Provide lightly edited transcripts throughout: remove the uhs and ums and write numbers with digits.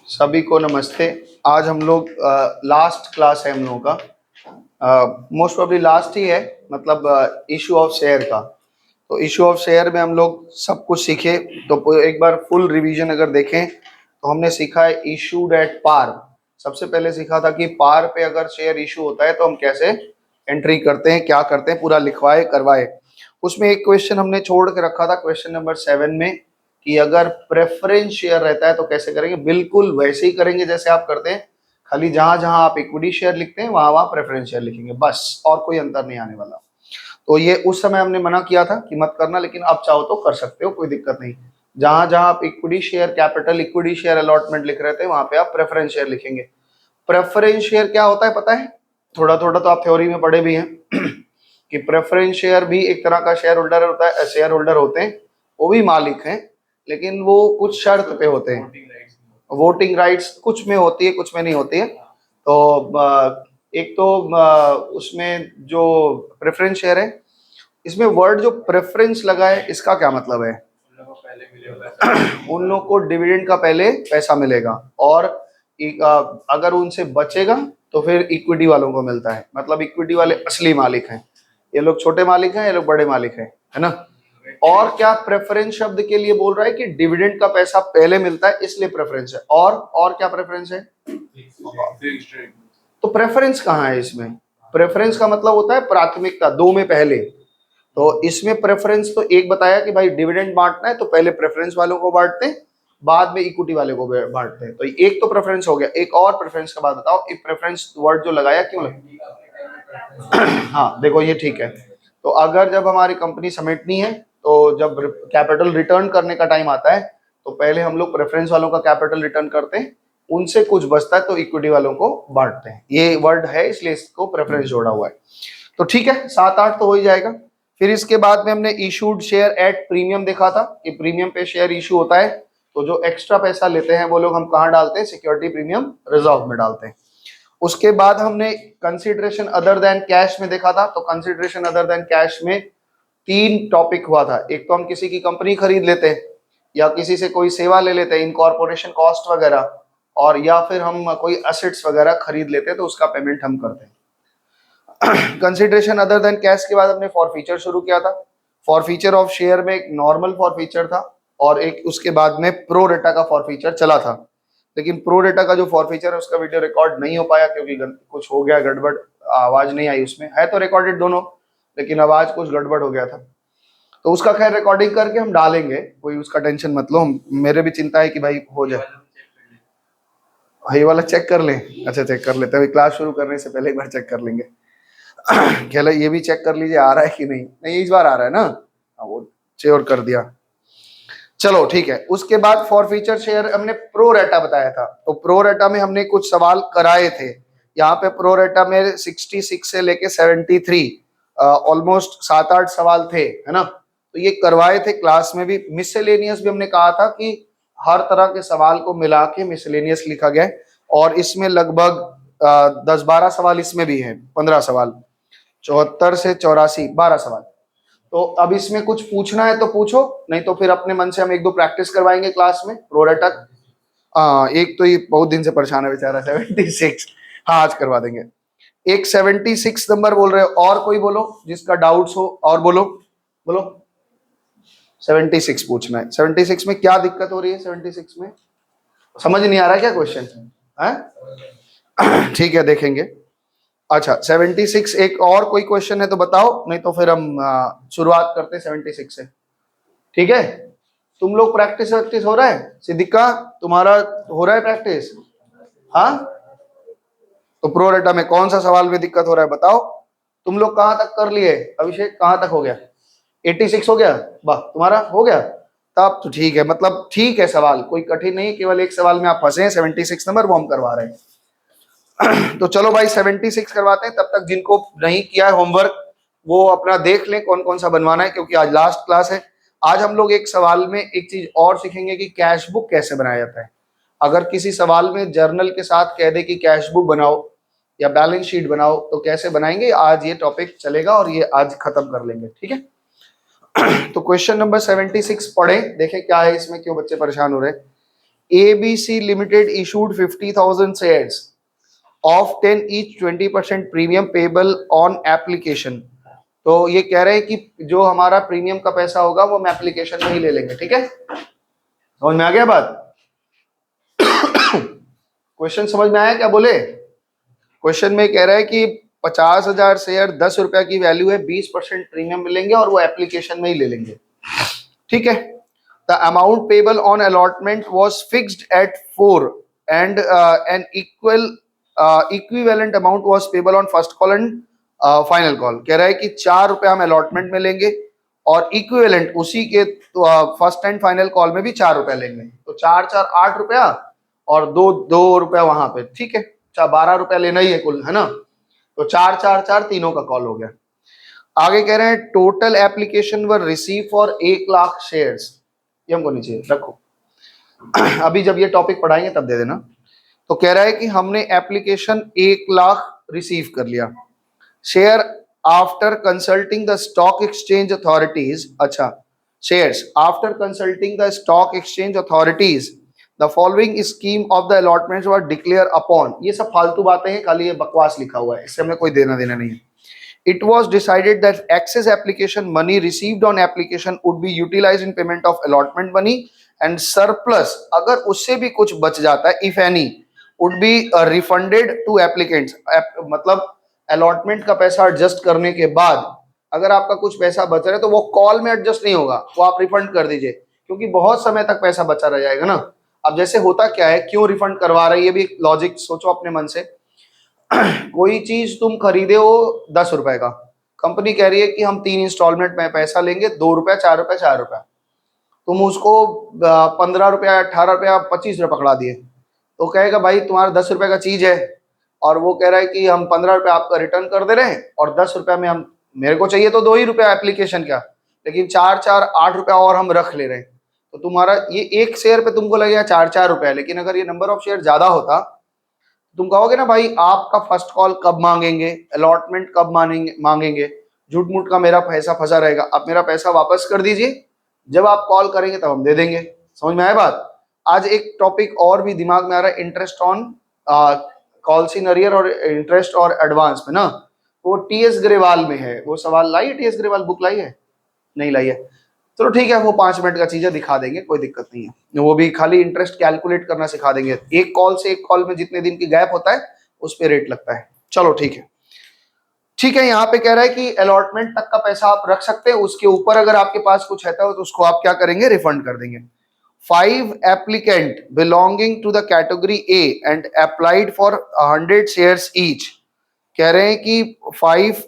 सभी को नमस्ते। आज हम लोग लास्ट क्लास है हम लोगों का, मोस्ट प्रोबेबली लास्ट ही है, मतलब इशू ऑफ शेयर का। तो इशू ऑफ शेयर में हम लोग सब कुछ सीखे। तो एक बार फुल रिवीजन अगर देखें तो हमने सीखा है इशूड एट पार। सबसे पहले सीखा था कि पार पे अगर शेयर इशू होता है तो हम कैसे एंट्री करते हैं, क्या करते हैं, पूरा लिखवाए करवाए। उसमें एक क्वेश्चन हमने छोड़ के रखा था, क्वेश्चन नंबर 7 में, कि अगर प्रेफरेंस शेयर रहता है तो कैसे करेंगे। बिल्कुल वैसे ही करेंगे जैसे आप करते हैं, खाली जहां जहां आप इक्विटी शेयर लिखते हैं वहां वहां प्रेफरेंस शेयर लिखेंगे, बस, और कोई अंतर नहीं आने वाला। तो ये उस समय हमने मना किया था कि मत करना, लेकिन आप चाहो तो कर सकते हो, कोई दिक्कत नहीं। जहां जहां आप equity share capital, equity share allotment लिख रहे थे, वहां पे आप प्रेफरेंस शेयर लिखेंगे। प्रेफरेंस शेयर क्या होता है पता है? थोड़ा थोड़ा तो आप थ्योरी में पढ़े भी हैं कि प्रेफरेंस शेयर भी एक तरह का शेयर होल्डर होता है, शेयर होल्डर होते हैं, वो भी मालिक हैं, लेकिन वो कुछ शर्त पे होते हैं। वोटिंग राइट्स कुछ में होती है, कुछ में नहीं होती है। तो एक तो उसमें जो प्रेफरेंस शेयर है, इसमें वर्ड जो प्रेफरेंस लगा है, इसका क्या मतलब है? उन लोग को डिविडेंड का पहले पैसा मिलेगा, और अगर उनसे बचेगा तो फिर इक्विटी वालों को मिलता है। मतलब इक्विटी वाले असली मालिक हैं, ये लोग छोटे मालिक हैं, ये लोग बड़े मालिक हैं, है ना। और क्या प्रेफरेंस शब्द के लिए बोल रहा है कि डिविडेंड का पैसा पहले मिलता है, इसलिए प्रेफरेंस है। और क्या प्रेफरेंस है? तो प्रेफरेंस कहाँ है इसमें? प्रेफरेंस का मतलब होता है प्राथमिकता, दो में पहले। तो इसमें प्रेफरेंस तो एक बताया कि भाई डिविडेंड बांटना है तो पहले प्रेफरेंस वालों को बांटते हैं, बाद में इक्विटी वाले को बांटते हैं। तो एक तो प्रेफरेंस हो गया। एक और प्रेफरेंस का बात बताओ, एक प्रेफरेंस वर्ड जो लगाया क्यों लगा? हाँ देखो, ये ठीक है। तो अगर जब हमारी कंपनी समेटनी है, तो जब कैपिटल रिटर्न करने का टाइम आता है, तो पहले हम लोग प्रेफरेंस वालों का कैपिटल रिटर्न करते हैं, उनसे कुछ बचता है तो इक्विटी वालों को बांटते हैं। ये वर्ड है, इसलिए इसको प्रेफरेंस जोड़ा हुआ है। तो ठीक है, 7-8 तो हो ही जाएगा। फिर इसके बाद में हमने इशूड शेयर एट प्रीमियम देखा था कि प्रीमियम पे शेयर इशू होता है तो जो एक्स्ट्रा पैसा लेते हैं वो लोग हम कहाँ डालते हैं? सिक्योरिटी प्रीमियम रिजर्व में डालते हैं। उसके बाद हमने कंसिडरेशन अदर देन कैश में देखा था। तो कंसिडरेशन अदर देन कैश में 3 टॉपिक हुआ था। एक तो हम किसी की कंपनी खरीद लेते हैं, या किसी से कोई सेवा ले लेते हैं, इनकॉर्पोरेशन कॉस्ट वगैरह, और या फिर हम कोई एसेट्स वगैरह खरीद लेते हैं तो उसका पेमेंट हम करते हैं। कंसिडरेशन अदर देन कैश के बाद हमने फॉरफीचर शुरू किया था। फॉरफीचर ऑफ शेयर में एक नॉर्मल फॉरफीचर था, और एक उसके बाद में प्रो रेटा का फॉरफीचर चला था। लेकिन प्रो रेटा का जो फॉरफीचर है उसका वीडियो रिकॉर्ड नहीं हो पाया क्योंकि कुछ हो गया गड़बड़, आवाज नहीं आई उसमें। है तो रिकॉर्डेड दोनों, लेकिन आवाज कुछ गड़बड़ हो गया था। तो उसका खैर रिकॉर्डिंग करके हम डालेंगे, कोई उसका टेंशन मत लो। मेरे भी चिंता है कि भाई हो जाए। ये वाला चेक कर लें? अच्छा, चेक कर लेते हैं, क्लास शुरू करने से पहले एक बार चेक कर लेंगे। खेला ये भी चेक कर लीजिए आ रहा है कि नहीं। नहीं, इस बार आ रहा है ना? वो श्योर कर दिया। चलो ठीक है। उसके बाद फॉरफीचर शेयर हमने प्रो रेटा बताया था। तो प्रो रेटा में हमने कुछ सवाल कराए थे। यहाँ पे प्रो रेटा में 66 से लेके 73 ऑलमोस्ट 7-8 सवाल थे, है ना। तो ये करवाए थे क्लास में भी। मिसलेनियस भी हमने कहा था कि हर तरह के सवाल को मिला के मिसलेनियस लिखा गया है, और इसमें लगभग 10-12 सवाल इसमें भी हैं, 15 सवाल, 74 से 84, 12 सवाल। तो अब इसमें कुछ पूछना है तो पूछो, नहीं तो फिर अपने मन से हम 1-2 प्रैक्टिस करवाएंगे क्लास में प्रो रेटा। एक तो ये बहुत दिन से परेशान है बेचारा, 76। हाँ, आज करवा देंगे। एक 76 नंबर बोल रहे हो, और कोई बोलो जिसका डाउट्स हो, और बोलो बोलो। 76 पूछना है। 76 में क्या दिक्कत हो रही है? 76 में समझ नहीं आ रहा है क्या क्वेश्चन है? ठीक है, देखेंगे। अच्छा, 76 एक और कोई क्वेश्चन है तो बताओ, नहीं तो फिर हम शुरुआत करते हैं 76 से। ठीक है, तुम लोग प्रैक्टिस वैक्टिस हो रहा है? सिद्दीका, तुम्हारा हो रहा है प्रैक्टिस? हाँ, तो प्रो रेटा में कौन सा सवाल में दिक्कत हो रहा है बताओ। तुम लोग कहाँ तक कर लिए? अभिषेक कहाँ तक हो गया? 86 हो गया? वाह, तुम्हारा हो गया, तब तो ठीक है। मतलब ठीक है, सवाल कोई कठिन नहीं, केवल एक सवाल में आप फंसे हैं। 76 नंबर वो हम करवा रहे हैं। तो चलो भाई 76 करवाते हैं। तब तक जिनको नहीं किया है होमवर्क वो अपना देख लें कौन कौन सा बनवाना है, क्योंकि आज लास्ट क्लास है। आज हम लोग एक सवाल में एक चीज और सीखेंगे कि कैश बुक कैसे बनाया जाता है। अगर किसी सवाल में जर्नल के साथ कह दे कि कैश बुक बनाओ या बैलेंस शीट बनाओ तो कैसे बनाएंगे, आज ये टॉपिक चलेगा और ये आज खत्म कर लेंगे। ठीक है, तो क्वेश्चन नंबर 76 पढ़े, देखें क्या है इसमें, क्यों बच्चे परेशान हो रहे हैं। ABC Limited issued 50,000 shares of 10 each 20% premium payable on application। तो ये कह रहे हैं कि जो हमारा प्रीमियम का पैसा होगा वो हम एप्लीकेशन में ही ले लेंगे। ठीक है, समझ में आ गया बात? क्वेश्चन समझ में आया क्या? बोले क्वेश्चन में कह रहा है कि 50,000 शेयर 10 रुपया की वैल्यू है, 20% प्रीमियम मिलेंगे और वो एप्लीकेशन में ही ले लेंगे। ठीक है, the amount payable on allotment was fixed at 4 and N equivalent amount was payable on first call and final call. कह रहा है कि 4 रुपया हम अलॉटमेंट में लेंगे और इक्विवेलेंट उसी के फर्स्ट एंड फाइनल कॉल में भी 4 रुपया लेंगे। तो 4 8 रुपया और 2 रुपया वहां पे। ठीक है, 12 रुपया लेना ही है कुल, है ना? तो 4 तीनों का कॉल हो गया। आगे कह रहे हैं total application were receive for 1,00,000 shares. ये हमको नीचे रखो, अभी जब ये टॉपिक पढ़ाएंगे तब दे देना। तो कह रहा है कि हमने एप्लीकेशन 1,00,000 रिसीव कर लिया। Share after consulting the stock exchange authorities. अच्छा, shares after consulting the stock exchange authorities the following scheme of the allotments were declare upon. ये सब फालतू बातें हैं, खाली ये बकवास लिखा हुआ है, इससे हमें कोई देना देना नहीं है। It was decided that excess application money received on application would be utilized in payment of allotment money and surplus, अगर उससे भी कुछ बच जाता है, if any, would be refunded to applicants। मतलब अलॉटमेंट का पैसा एडजस्ट करने के बाद अगर आपका कुछ पैसा बच रहा है तो वो कॉल में एडजस्ट नहीं होगा, वो आप रिफंड कर दीजिए, क्योंकि बहुत समय तक पैसा बचा रह जाएगा ना। अब जैसे होता क्या है, क्यों रिफंड करवा रहे हैं, ये भी लॉजिक सोचो अपने मन से। कोई चीज तुम खरीदे हो 10 रुपए का, कंपनी कह रही है कि हम 3 इंस्टॉलमेंट में पैसा लेंगे, 2 रुपया 4 रुपया 4 रुपया। तुम उसको 15 रुपया 18 रुपया 25 रुपया पकड़ा दिए, तो कहेगा भाई तुम्हारा 10 रुपए का चीज है और वो कह रहा है कि हम 15 रुपया आपका रिटर्न कर दे रहे हैं और 10 रुपया में हम, मेरे को चाहिए तो 2 ही रुपया एप्लीकेशन का, लेकिन 8 रुपया और हम रख ले रहे हैं। तो तुम्हारा ये एक शेयर पे तुमको लगेगा 4 रुपया, लेकिन अगर ये नंबर ऑफ शेयर ज्यादा होता, तुम कहोगे ना भाई आपका फर्स्ट कॉल कब मांगेंगे, अलॉटमेंट कब मांगेंगे, झूठ मूठ का मेरा पैसा फंसा रहेगा, आप मेरा पैसा वापस कर दीजिए, जब आप कॉल करेंगे तब हम दे देंगे। समझ में आया बात? आज एक टॉपिक और भी दिमाग में आ रहा है, interest on calls in arrear और इंटरेस्ट और एडवांस में ना, वो टीएस ग्रेवाल में है। वो सवाल लाई है, टीएस ग्रेवाल बुक लाई है? नहीं लाई है? चलो ठीक है, वो 5 मिनट का चीज है, दिखा देंगे, कोई दिक्कत नहीं है। वो भी खाली इंटरेस्ट कैलकुलेट करना सिखा देंगे, एक कॉल से एक कॉल में जितने दिन की गैप होता है उस पे रेट लगता है। चलो ठीक है, ठीक है। यहाँ पे कह रहा है कि अलॉटमेंट तक का पैसा आप रख सकते हैं, उसके ऊपर अगर आपके पास कुछ है तो उसको आप क्या करेंगे, रिफंड कर देंगे। 5 applicant belonging to the category A and applied for 100 shares each। कह रहे हैं कि 5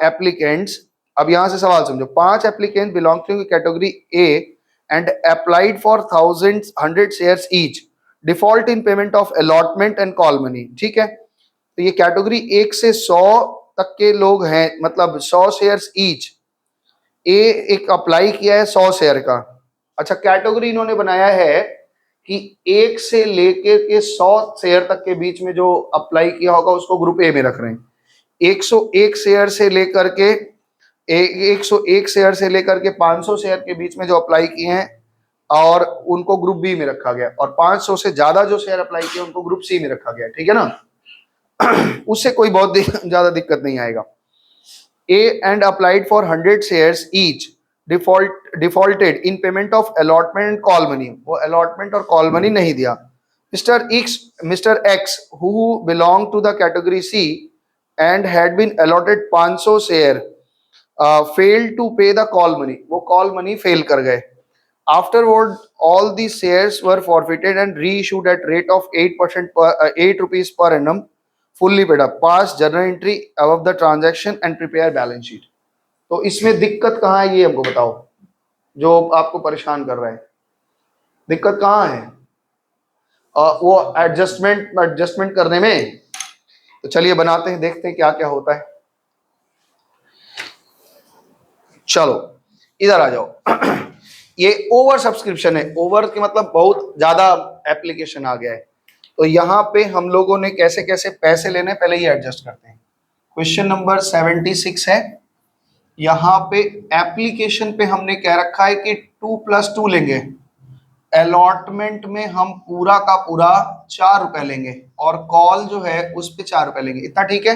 applicants, अब यहां से सवाल समझो, 5 applicants belong to category A and applied for 100 shares each, default in payment of allotment and call money। ठीक है, तो ये कैटेगरी 1 से 100 तक के लोग हैं, मतलब 100 शेयर्स ईच। ए एक अप्लाई किया है 100 शेयर का। अच्छा, कैटेगरी इन्होंने बनाया है कि 1 से लेकर के 100 शेयर तक के बीच में जो अप्लाई किया होगा उसको ग्रुप ए में रख रहे हैं। 101 शेयर से लेकर के 101 शेयर से लेकर के 500 शेयर के बीच में जो अप्लाई किए हैं और उनको ग्रुप बी में रखा गया, और 500 से ज्यादा जो शेयर अप्लाई किए उनको ग्रुप सी में रखा गया। ठीक है ना? उससे कोई बहुत ज्यादा दिक्कत नहीं आएगा। A and applied for 100 shares each, defaulted in payment of allotment and call money। वो allotment और call money नहीं दिया। Mr. X who belonged to the category C and had been allotted 500 share failed to pay the call money। वो call money fail कर गए। Afterward all these shares were forfeited and reissued at rate of 8% per 8 rupees per annum, fully paid up, pass journal entry above the transaction and prepare balance sheet। तो इसमें दिक्कत कहाँ है ये हमको बताओ, जो आपको परेशान कर रहा है, दिक्कत कहाँ है? वो एडजस्टमेंट करने में। तो चलिए बनाते हैं, देखते हैं क्या क्या होता है। चलो इधर आ जाओ। ये ओवर सब्सक्रिप्शन है, ओवर के मतलब बहुत ज्यादा एप्लीकेशन आ गया है। तो यहाँ पे हम लोगों ने कैसे कैसे पैसे लेने पहले ही एडजस्ट करते हैं। क्वेश्चन नंबर 76 है। यहाँ पे एप्लीकेशन पे हमने क्या रखा है कि 2 + 2 लेंगे, अलॉटमेंट में हम पूरा का पूरा 4 रुपए लेंगे और कॉल जो है उस पे 4 रुपए लेंगे, इतना ठीक है।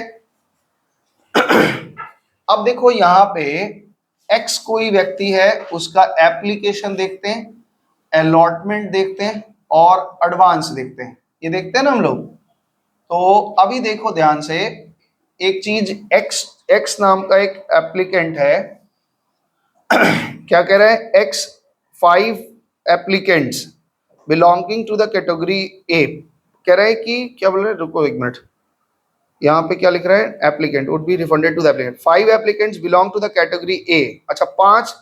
अब देखो यहाँ पे एक्स कोई व्यक्ति है, उसका एप्लीकेशन देखते हैं, अलॉटमेंट देखते हैं और एडवांस देखते हैं, ये देखते हैं ना हम लोग। तो अभी देखो ध्यान से, एक चीज एक्स एक्स नाम का एक एप्लीकेंट है, क्या कह रहा है, X 5 applicants belonging to the category A, कह रहा है कि क्या बोल रहे हैं, रुको एक मिनट, यहाँ पे क्या लिख रहा है, applicant would be refunded to the applicant, 5 applicants belong to the category A. अच्छा, 5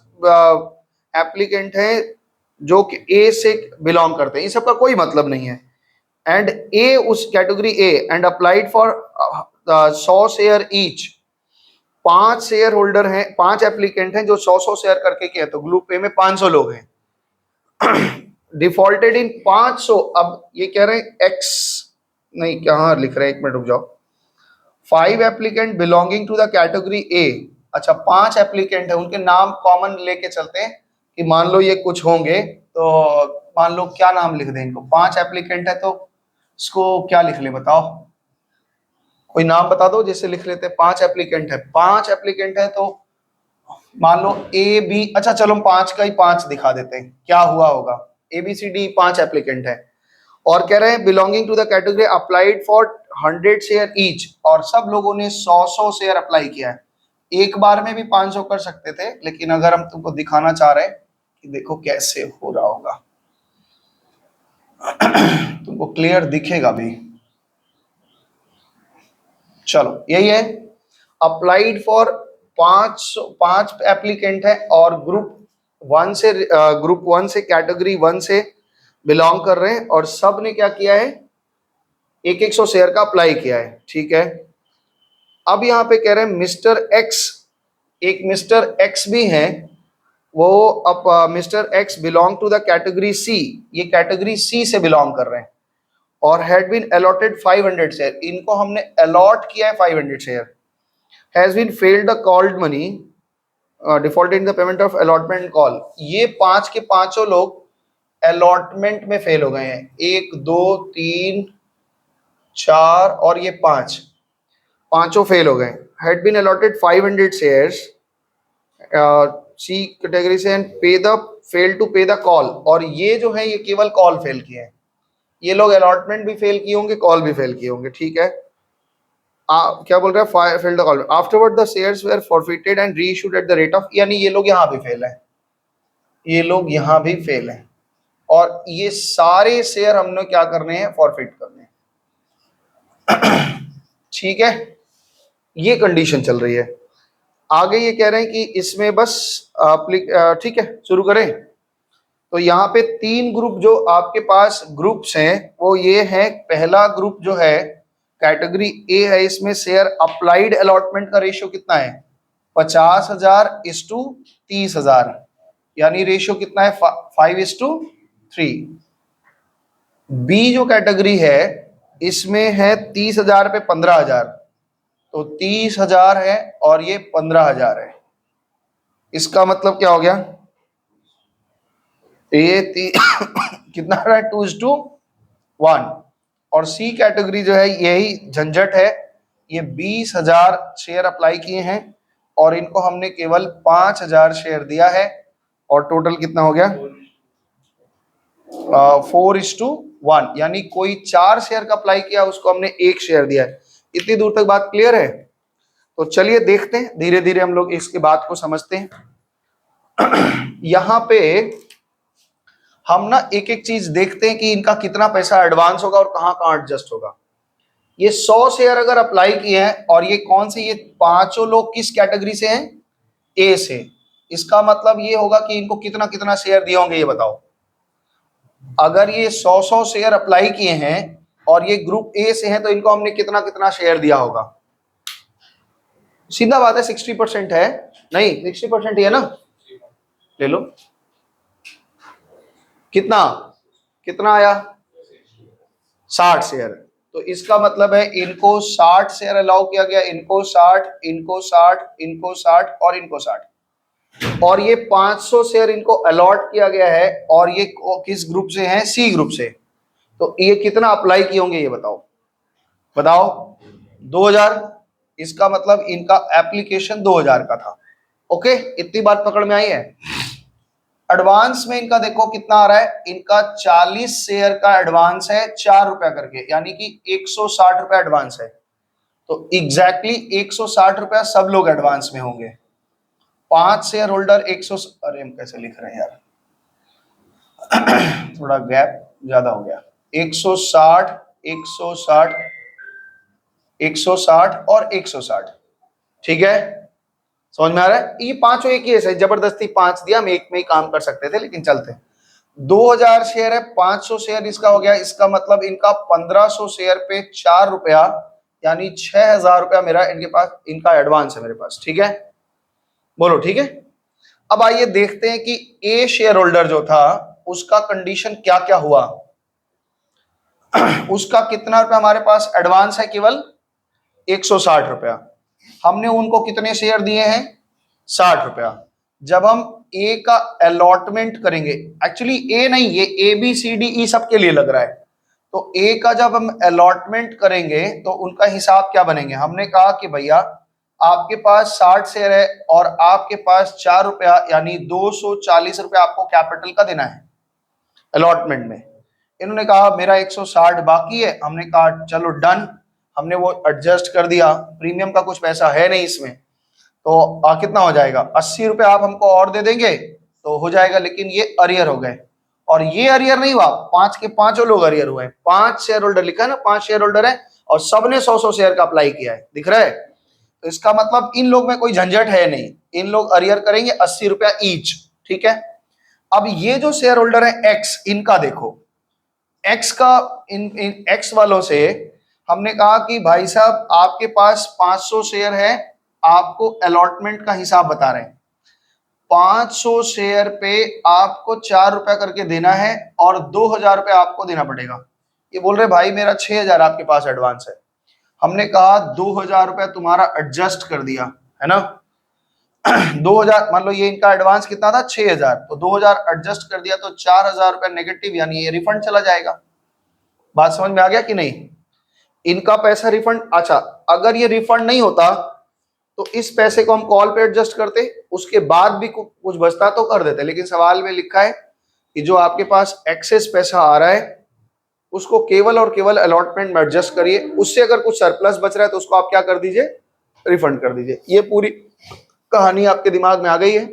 एप्लीकेंट हैं जो कि ए से बिलोंग करते हैं, इन सबका कोई मतलब नहीं है। एंड ए उस category A and applied for 100 share each, 5 share holder हैं, 5 एप्लीकेंट हैं जो 100 शेयर करके किया, तो ग्रुप ए में 500 लोग हैं। डिफॉल्टेड इन 500, अब ये कह रहे हैं एक्स, नहीं कहाँ लिख रहे हैं, एक मिनट रुक जाओ, 5 applicant belonging to the category A. अच्छा, 5 एप्लीकेंट है, उनके नाम कॉमन लेके चलते हैं कि मान लो ये कुछ होंगे, तो मान लो क्या नाम लिख दें इनको, 5 एप्लीकेंट है तो इसको क्या लिख ले बताओ, कोई नाम बता दो जिससे लिख लेते हैं। 5 एप्लीकेंट है, 5 एप्लीकेंट है तो मान लो ए बी, अच्छा चलो हम 5 का ही 5 दिखा देते हैं, क्या हुआ होगा, A B C D 5 applicant है और कह रहे हैं belonging to the category applied for 100 share each, और सब लोगों ने 100 शेयर अप्लाई किया है। एक बार में भी 500 कर सकते थे, लेकिन अगर हम तुमको दिखाना चाह रहे हैं कि देखो कैसे हो रहा होगा, तुमको क्लियर दिखेगा भी, चलो यही है, अप्लाइड फॉर 5 एप्लीकेंट है और ग्रुप 1 से कैटेगरी 1 से बिलोंग कर रहे हैं, और सब ने क्या किया है, 100 शेयर का अप्लाई किया है, ठीक है। अब यहाँ पे कह रहे हैं मिस्टर एक्स, एक मिस्टर एक्स भी है, वो अब mister X belong to the category C, ये कैटेगरी सी से बिलोंग कर रहे हैं और हैड बीन अलॉटेड 500 शेयर, इनको हमने अलॉट किया है 500 share, has been failed the called money defaulted in the payment of allotment call, ये 5 के 5 लोग अलॉटमेंट में फेल हो गए हैं, 1 2 3 4 और ये 5, पांचों फेल हो गए। Had been allotted 500 shares C category से and pay the fail to pay the call, और ये जो है ये केवल कॉल फेल किए हैं, ये लोग अलॉटमेंट भी फेल किए होंगे, कॉल भी फेल किए होंगे, ठीक है। क्या बोल रहा है, fail the call, afterward the shares were forfeited and reissued at the rate of, यानी ये लोग यहाँ भी फेल है, ये लोग यहाँ भी फेल है, और ये सारे शेयर हमने क्या करने हैं, फॉरफिट करने हैं, ठीक है, ये कंडीशन चल रही है। आगे ये कह रहे हैं कि इसमें बस ठीक है, शुरू करें। तो यहाँ पे 3 ग्रुप जो आपके पास ग्रुप्स हैं वो ये है, पहला ग्रुप जो है कैटेगरी ए है, इसमें शेयर अप्लाइड अलॉटमेंट का रेशियो कितना है, 50,000 इस टू 30,000, यानी रेशियो कितना है, 5:3। बी जो कैटेगरी है इसमें है 30,000 पे 15,000, तो 30,000 है और ये 15,000 है, इसका मतलब क्या हो गया, ये कितना है, 2:1। और सी कैटेगरी जो है यही झंझट है, ये 20,000 शेयर अप्लाई किए हैं और इनको हमने केवल 5,000 शेयर दिया है, और टोटल कितना हो गया, 4:1, यानी कोई 4 शेयर का अप्लाई किया, उसको हमने 1 शेयर दिया है। इतनी दूर तक बात क्लियर है? तो चलिए देखते हैं, धीरे धीरे हम लोग इसके बात को समझते हैं। यहाँ पे हम ना एक एक चीज देखते हैं कि इनका कितना पैसा एडवांस होगा और कहाँ कहाँ एडजस्ट होगा। ये 100 शेयर अगर अप्लाई किए हैं, और ये कौन से, ये 5 लोग किस कैटेगरी से हैं, ए से, इसका मतलब ये होगा कि इनको कितना कितना शेयर दिए होंगे, ये बताओ। अगर ये 100 शेयर अप्लाई किए हैं और ये ग्रुप ए से हैं, तो इनको हमने कितना कितना शेयर दिया होगा, सीधा बात है, 60% है, नहीं 60% ही है ना, ले लो, कितना कितना आया, 60 शेयर। तो इसका मतलब है इनको 60 शेयर अलाउ किया गया, इनको 60, इनको 60, इनको 60 और इनको 60, और ये 500 शेयर इनको अलॉट किया गया है, और ये किस ग्रुप से हैं? सी ग्रुप से। तो ये कितना अप्लाई किए होंगे ये बताओ, बताओ। 2000। इसका मतलब इनका एप्लीकेशन 2000 का था। ओके, इतनी बात पकड़ में आई है। एडवांस में इनका देखो कितना आ रहा है, इनका 40 शेयर का एडवांस है, 4 रुपया करके, यानी कि 160 रुपया एडवांस है। तो एग्जैक्टली 160 रुपया सब लोग एडवांस में होंगे। 5 शेयर होल्डर 100, अरे हम कैसे लिख रहे हैं यार, थोड़ा गैप ज्यादा हो गया। 160, 160, 160 और 160, ठीक है, समझ में आ रहा है। ये पांचों एक ही है, जबरदस्ती 5 दिया, हम एक में ही काम कर सकते थे, लेकिन चलते हैं। 2000 शेयर है, 500 शेयर इसका हो गया, इसका मतलब इनका 1500 शेयर पे 4 रुपया, यानी 6000 रुपया मेरा इनके पास, इनका एडवांस है मेरे पास, ठीक है, बोलो ठीक है। अब आइए देखते हैं कि ए शेयर होल्डर जो था उसका कंडीशन क्या क्या हुआ। उसका कितना रुपया हमारे पास एडवांस है? केवल 160 रुपया। हमने उनको कितने शेयर दिए हैं? 60 रुपया। जब हम ए का अलॉटमेंट करेंगे, एक्चुअली ए नहीं, ये ए बी सी डी ई सबके लिए लग रहा है, तो ए का जब हम अलॉटमेंट करेंगे तो उनका हिसाब क्या बनेंगे? हमने कहा कि भैया आपके पास 60 शेयर है और आपके पास 4 रुपया, यानी 240 रुपया आपको कैपिटल का देना है अलॉटमेंट में। इन्होंने कहा मेरा 160 बाकी है, हमने कहा चलो डन, हमने वो एडजस्ट कर दिया, प्रीमियम का कुछ पैसा है नहीं इसमें, तो कितना हो जाएगा? 80 रुपये आप हमको और दे देंगे तो हो जाएगा, लेकिन ये अरियर हो गए। और ये अरियर नहीं हुआ, 5 के 5 लोग अरियर हुए। 5 शेयर होल्डर लिखा है ना, 5 शेयर होल्डर है और सबने 100 शेयर का अप्लाई किया है, दिख रहा है। तो इसका मतलब इन लोग में कोई झंझट है नहीं, इन लोग अरियर करेंगे 80 रुपया ईच, ठीक है। अब ये जो शेयर होल्डर है एक्स, इनका देखो, एक्स का इन एक्स वालों से हमने कहा कि भाई साहब आपके पास 500 शेयर है, आपको अलॉटमेंट का हिसाब बता रहे हैं, 500 शेयर पे आपको 4 रुपया करके देना है और 2000 रुपया आपको देना पड़ेगा। ये बोल रहे भाई मेरा 6000 आपके पास एडवांस है। हमने कहा 2000 रुपया तुम्हारा एडजस्ट कर दिया है ना। 2000 मान लो ये इनका एडवांस कितना था? 6000, तो 2000 एडजस्ट कर दिया तो 4000 रुपया नेगेटिव, यानी ये रिफंड चला जाएगा। बात समझ में आ गया कि नहीं? इनका पैसा रिफंड। अच्छा, अगर ये रिफंड नहीं होता तो इस पैसे को हम कॉल पे एडजस्ट करते, उसके बाद भी कुछ बचता तो कर देते, लेकिन सवाल में लिखा है कि जो आपके पास एक्सेस पैसा आ रहा है उसको केवल और केवल अलॉटमेंट में एडजस्ट करिए, उससे अगर कुछ सरप्लस बच रहा है तो उसको आप क्या कर दीजिए? रिफंड कर दीजिए। ये पूरी कहानी आपके दिमाग में आ गई है?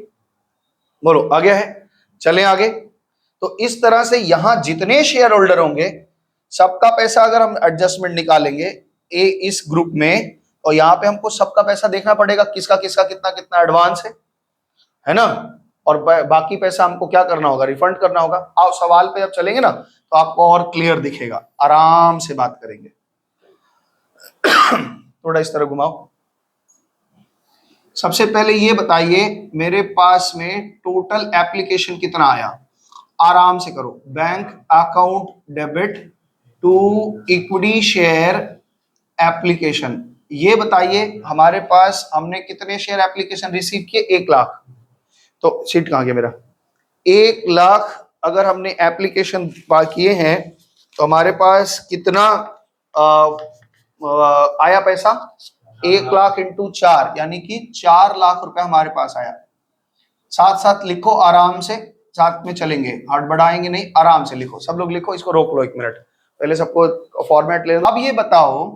बोलो आ गया है? चलें आगे। तो इस तरह से यहां जितने शेयर होल्डर होंगे सबका पैसा अगर हम एडजस्टमेंट निकालेंगे ए इस ग्रुप में, तो यहाँ पे हमको सबका पैसा देखना पड़ेगा, किसका किसका कितना कितना एडवांस है ना। और बाकी पैसा हमको क्या करना होगा? रिफंड करना होगा। आओ सवाल पे जब चलेंगे ना तो आपको और क्लियर दिखेगा, आराम से बात करेंगे। थोड़ा इस तरह घुमाओ। सबसे पहले ये बताइए मेरे पास में टोटल एप्लीकेशन कितना आया? आराम से करो। Bank account debit to equity share application, ये बताइए हमारे पास हमने कितने शेयर एप्लीकेशन रिसीव किए? 1 लाख। तो सीट कहाँ गया मेरा? 1 लाख अगर हमने एप्लीकेशन किए हैं तो हमारे पास कितना आया पैसा? 1 लाख इंटू 4, यानी कि 4 लाख रुपया हमारे पास आया। साथ साथ लिखो आराम से, साथ में चलेंगे, हड़बड़ाएंगे नहीं, आराम से लिखो। सब लोग लिखो, इसको रोक लो 1 मिनट, पहले सबको फॉर्मेट ले लो। अब ये बताओ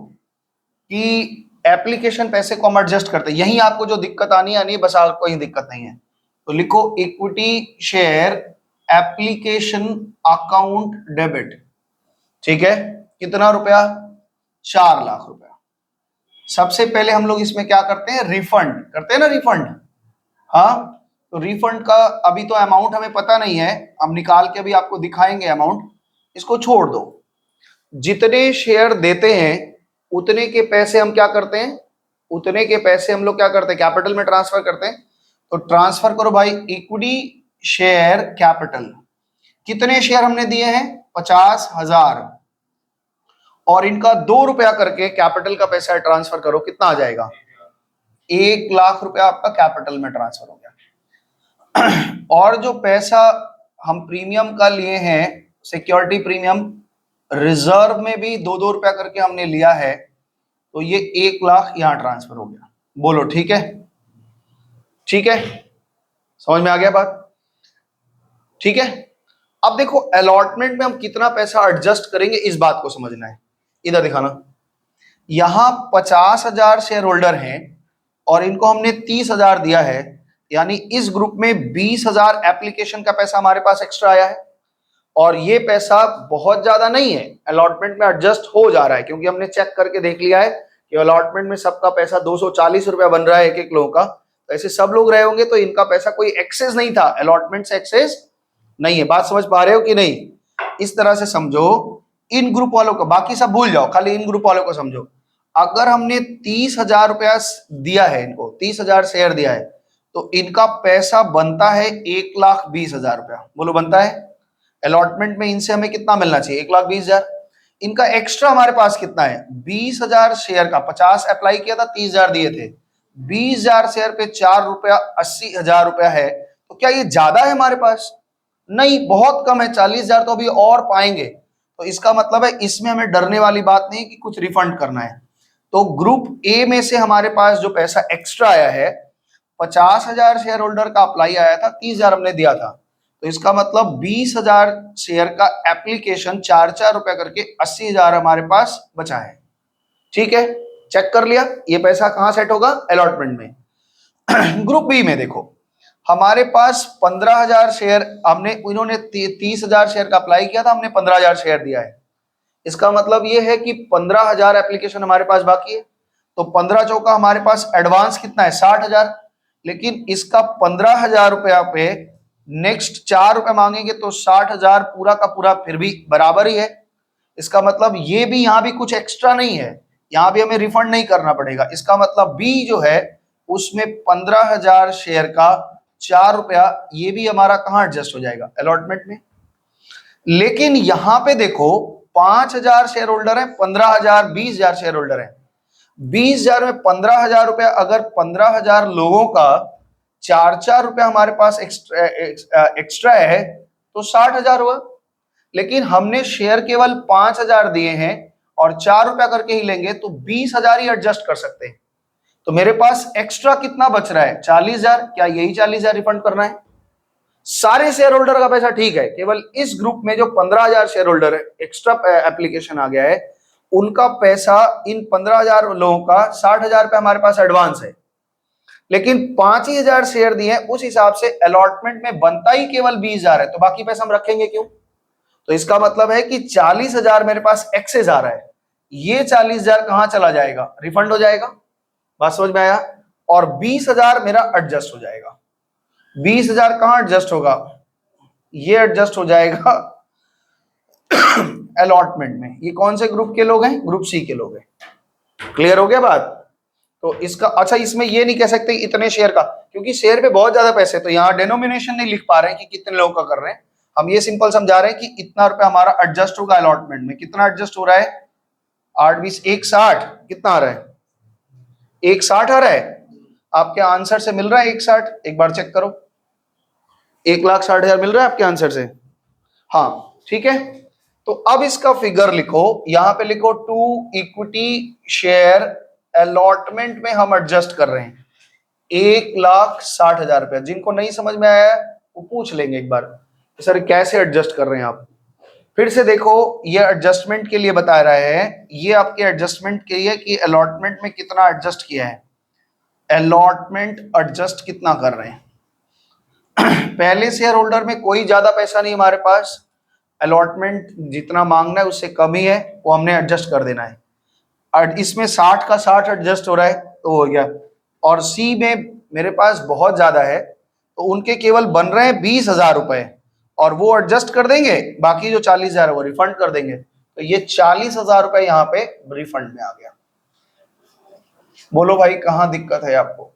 कि एप्लीकेशन पैसे को हम एडजस्ट करते हैं, यही आपको जो दिक्कत आनी है बस, आपको कोई दिक्कत नहीं है। तो लिखो equity share application account debit, ठीक है, कितना रुपया? 4 लाख रुपया। सबसे पहले हम लोग इसमें क्या करते हैं? रिफंड करते हैं ना, रिफंड। हाँ, तो रिफंड का अभी तो अमाउंट हमें पता नहीं है, हम निकाल के अभी आपको दिखाएंगे अमाउंट, इसको छोड़ दो। जितने शेयर देते हैं उतने के पैसे हम क्या करते हैं? उतने के पैसे हम लोग क्या करते हैं? कैपिटल में ट्रांसफर करते हैं। तो ट्रांसफर करो भाई, इक्विटी शेयर कैपिटल। कितने शेयर हमने दिए हैं? 50,000, और इनका 2 रुपया करके कैपिटल का पैसा ट्रांसफर करो, कितना आ जाएगा? 1 लाख रुपया आपका कैपिटल में ट्रांसफर हो गया। और जो पैसा हम प्रीमियम का लिए हैं, सिक्योरिटी प्रीमियम, रिजर्व में भी 2-2 रुपया करके हमने लिया है, तो ये 1 लाख यहां ट्रांसफर हो गया। बोलो ठीक है? ठीक है, समझ में आ गया बात? ठीक है। अब देखो अलॉटमेंट में हम कितना पैसा एडजस्ट करेंगे, इस बात को समझना है। इधर दिखाना, यहां 50,000 शेयर होल्डर हैं और इनको हमने 30,000 दिया है, यानी इस ग्रुप में 20,000 एप्लीकेशन का पैसा हमारे पास एक्स्ट्रा आया है। और ये पैसा बहुत ज्यादा नहीं है, अलॉटमेंट में एडजस्ट हो जा रहा है, क्योंकि हमने चेक करके देख लिया है कि अलॉटमेंट में सबका पैसा 240 रुपया बन रहा है एक एक लोगों का। तो ऐसे सब लोग रहे होंगे तो इनका पैसा कोई एक्सेस नहीं था, अलॉटमेंट से एक्सेस नहीं है। बात समझ पा रहे हो कि नहीं? इस तरह से समझो, इन ग्रुप वालों को बाकी सब भूल जाओ, खाली इन ग्रुप वालों को समझो। अगर हमने 30,000 रुपया दिया है, इनको 30,000 शेयर दिया है, तो इनका पैसा बनता है 1,20,000 रुपया। बोलो बनता है? अलॉटमेंट में इनसे हमें कितना मिलना चाहिए? 1,20,000। इनका एक्स्ट्रा हमारे पास कितना है? 20,000 शेयर का, 50 अप्लाई किया था, 30,000 दिए थे, 20,000 शेयर पे 4 रुपया 80,000 रुपया है। तो क्या ये ज्यादा है हमारे पास? नहीं, बहुत कम है। 40,000 तो अभी और पाएंगे। तो इसका मतलब है इसमें हमें डरने वाली बात नहीं कि कुछ रिफंड करना है। तो ग्रुप ए में से हमारे पास जो पैसा एक्स्ट्रा आया है, 50,000 शेयर होल्डर का अप्लाई आया था, 30,000 हमने दिया था, तो इसका मतलब 20,000 शेयर का एप्लीकेशन 4-4 रुपया करके 80,000 हमारे पास बचा है। ठीक है, चेक कर लिया। ये पैसा कहां सेट होगा? अलॉटमेंट में। ग्रुप बी में देखो, हमारे पास 15,000 शेयर, हमने इन्होंने 30,000 शेयर का अप्लाई किया था, हमने 15,000 शेयर दिया है। इसका मतलब ये है कि 15,000 एप्लीकेशन हमारे पास बाकी है। तो 15 चौका हमारे पास एडवांस कितना है? 60,000। लेकिन इसका 15,000 रुपया पे नेक्स्ट 4 रुपए मांगेंगे तो 60,000 पूरा का पूरा फिर भी बराबर ही है। इसका मतलब ये भी यहां भी कुछ एक्स्ट्रा नहीं है, यहां भी हमें रिफंड नहीं करना पड़ेगा। इसका मतलब बी जो है उसमें 15,000 शेयर का 4 रुपया, ये भी हमारा कहां एडजस्ट हो जाएगा? अलॉटमेंट में। लेकिन यहां पे देखो 5,000 शेयर होल्डर है, 15,000, 20,000 शेयर होल्डर है। 20,000 में 15,000 रुपया, अगर 15,000 लोगों का 4-4 रुपया हमारे पास एक्स्ट्रा है तो 60,000 हुआ। लेकिन हमने शेयर केवल 5,000 दिए हैं और 4 रुपया करके ही लेंगे तो 20,000 ही एडजस्ट कर सकते हैं। तो मेरे पास एक्स्ट्रा कितना बच रहा है? 40,000। क्या यही 40,000 रिफंड करना है? सारे शेयर होल्डर का पैसा ठीक है, केवल इस ग्रुप में जो 15,000 शेयर होल्डर है, एक्स्ट्रा एप्लीकेशन आ गया है, उनका पैसा, इन 15,000 लोगों का 60,000 रुपया हमारे पास एडवांस है। लेकिन 5,000 शेयर दिए हैं, उस हिसाब से अलॉटमेंट में बनता ही केवल 20,000 है, तो बाकी पैसा हम रखेंगे क्यों? तो इसका मतलब है कि 40,000 मेरे पास एक्सेस आ रहा है, ये 40,000 कहां चला जाएगा? रिफंड हो जाएगा। बात समझ में आया? और 20,000 मेरा एडजस्ट हो जाएगा। 20,000 कहां एडजस्ट होगा? ये एडजस्ट हो जाएगा अलॉटमेंट में। ये कौन से ग्रुप के लोग हैं? ग्रुप सी के लोग हैं। क्लियर हो गया बात? तो इसका अच्छा, इसमें ये नहीं कह सकते इतने शेयर का, क्योंकि शेयर पे बहुत ज्यादा पैसे, तो यहाँ डेनोमिनेशन नहीं लिख पा रहे हैं कि कितने लोगों का कर रहे हैं। हम ये सिंपल समझा रहे हैं कि इतना रुपया हमारा एडजस्ट होगा अलॉटमेंट में। कितना एडजस्ट हो रहा है? 8-20 160, कितना आ रहा है? 160 आ रहा है। आपके आंसर से मिल रहा है 160? एक बार चेक करो, 1,60,000 मिल रहा है आपके आंसर से? हाँ, ठीक है। तो अब इसका फिगर लिखो, यहां पे लिखो 2 इक्विटी शेयर अलॉटमेंट में हम एडजस्ट कर रहे हैं 1,60,000 रुपया। जिनको नहीं समझ में आया वो पूछ लेंगे एक बार, सर कैसे एडजस्ट कर रहे हैं आप। फिर से देखो, ये एडजस्टमेंट के लिए बता रहा है, ये आपके एडजस्टमेंट के लिए कि अलॉटमेंट में कितना एडजस्ट किया है। अलॉटमेंट एडजस्ट कितना कर रहे हैं? पहले शेयर होल्डर में कोई ज्यादा पैसा नहीं हमारे पास, अलॉटमेंट जितना मांगना है उससे कम ही है, वो हमने एडजस्ट कर देना है। और इसमें 60 का 60 एडजस्ट हो रहा है तो हो गया। और सी में मेरे पास बहुत ज्यादा है, तो उनके केवल बन रहे हैं 20,000 रुपए, और वो एडजस्ट कर देंगे, बाकी जो 40,000 है वो रिफंड कर देंगे। तो ये 40,000 रुपए यहाँ पे रिफंड में आ गया। बोलो भाई कहाँ दिक्कत है आपको?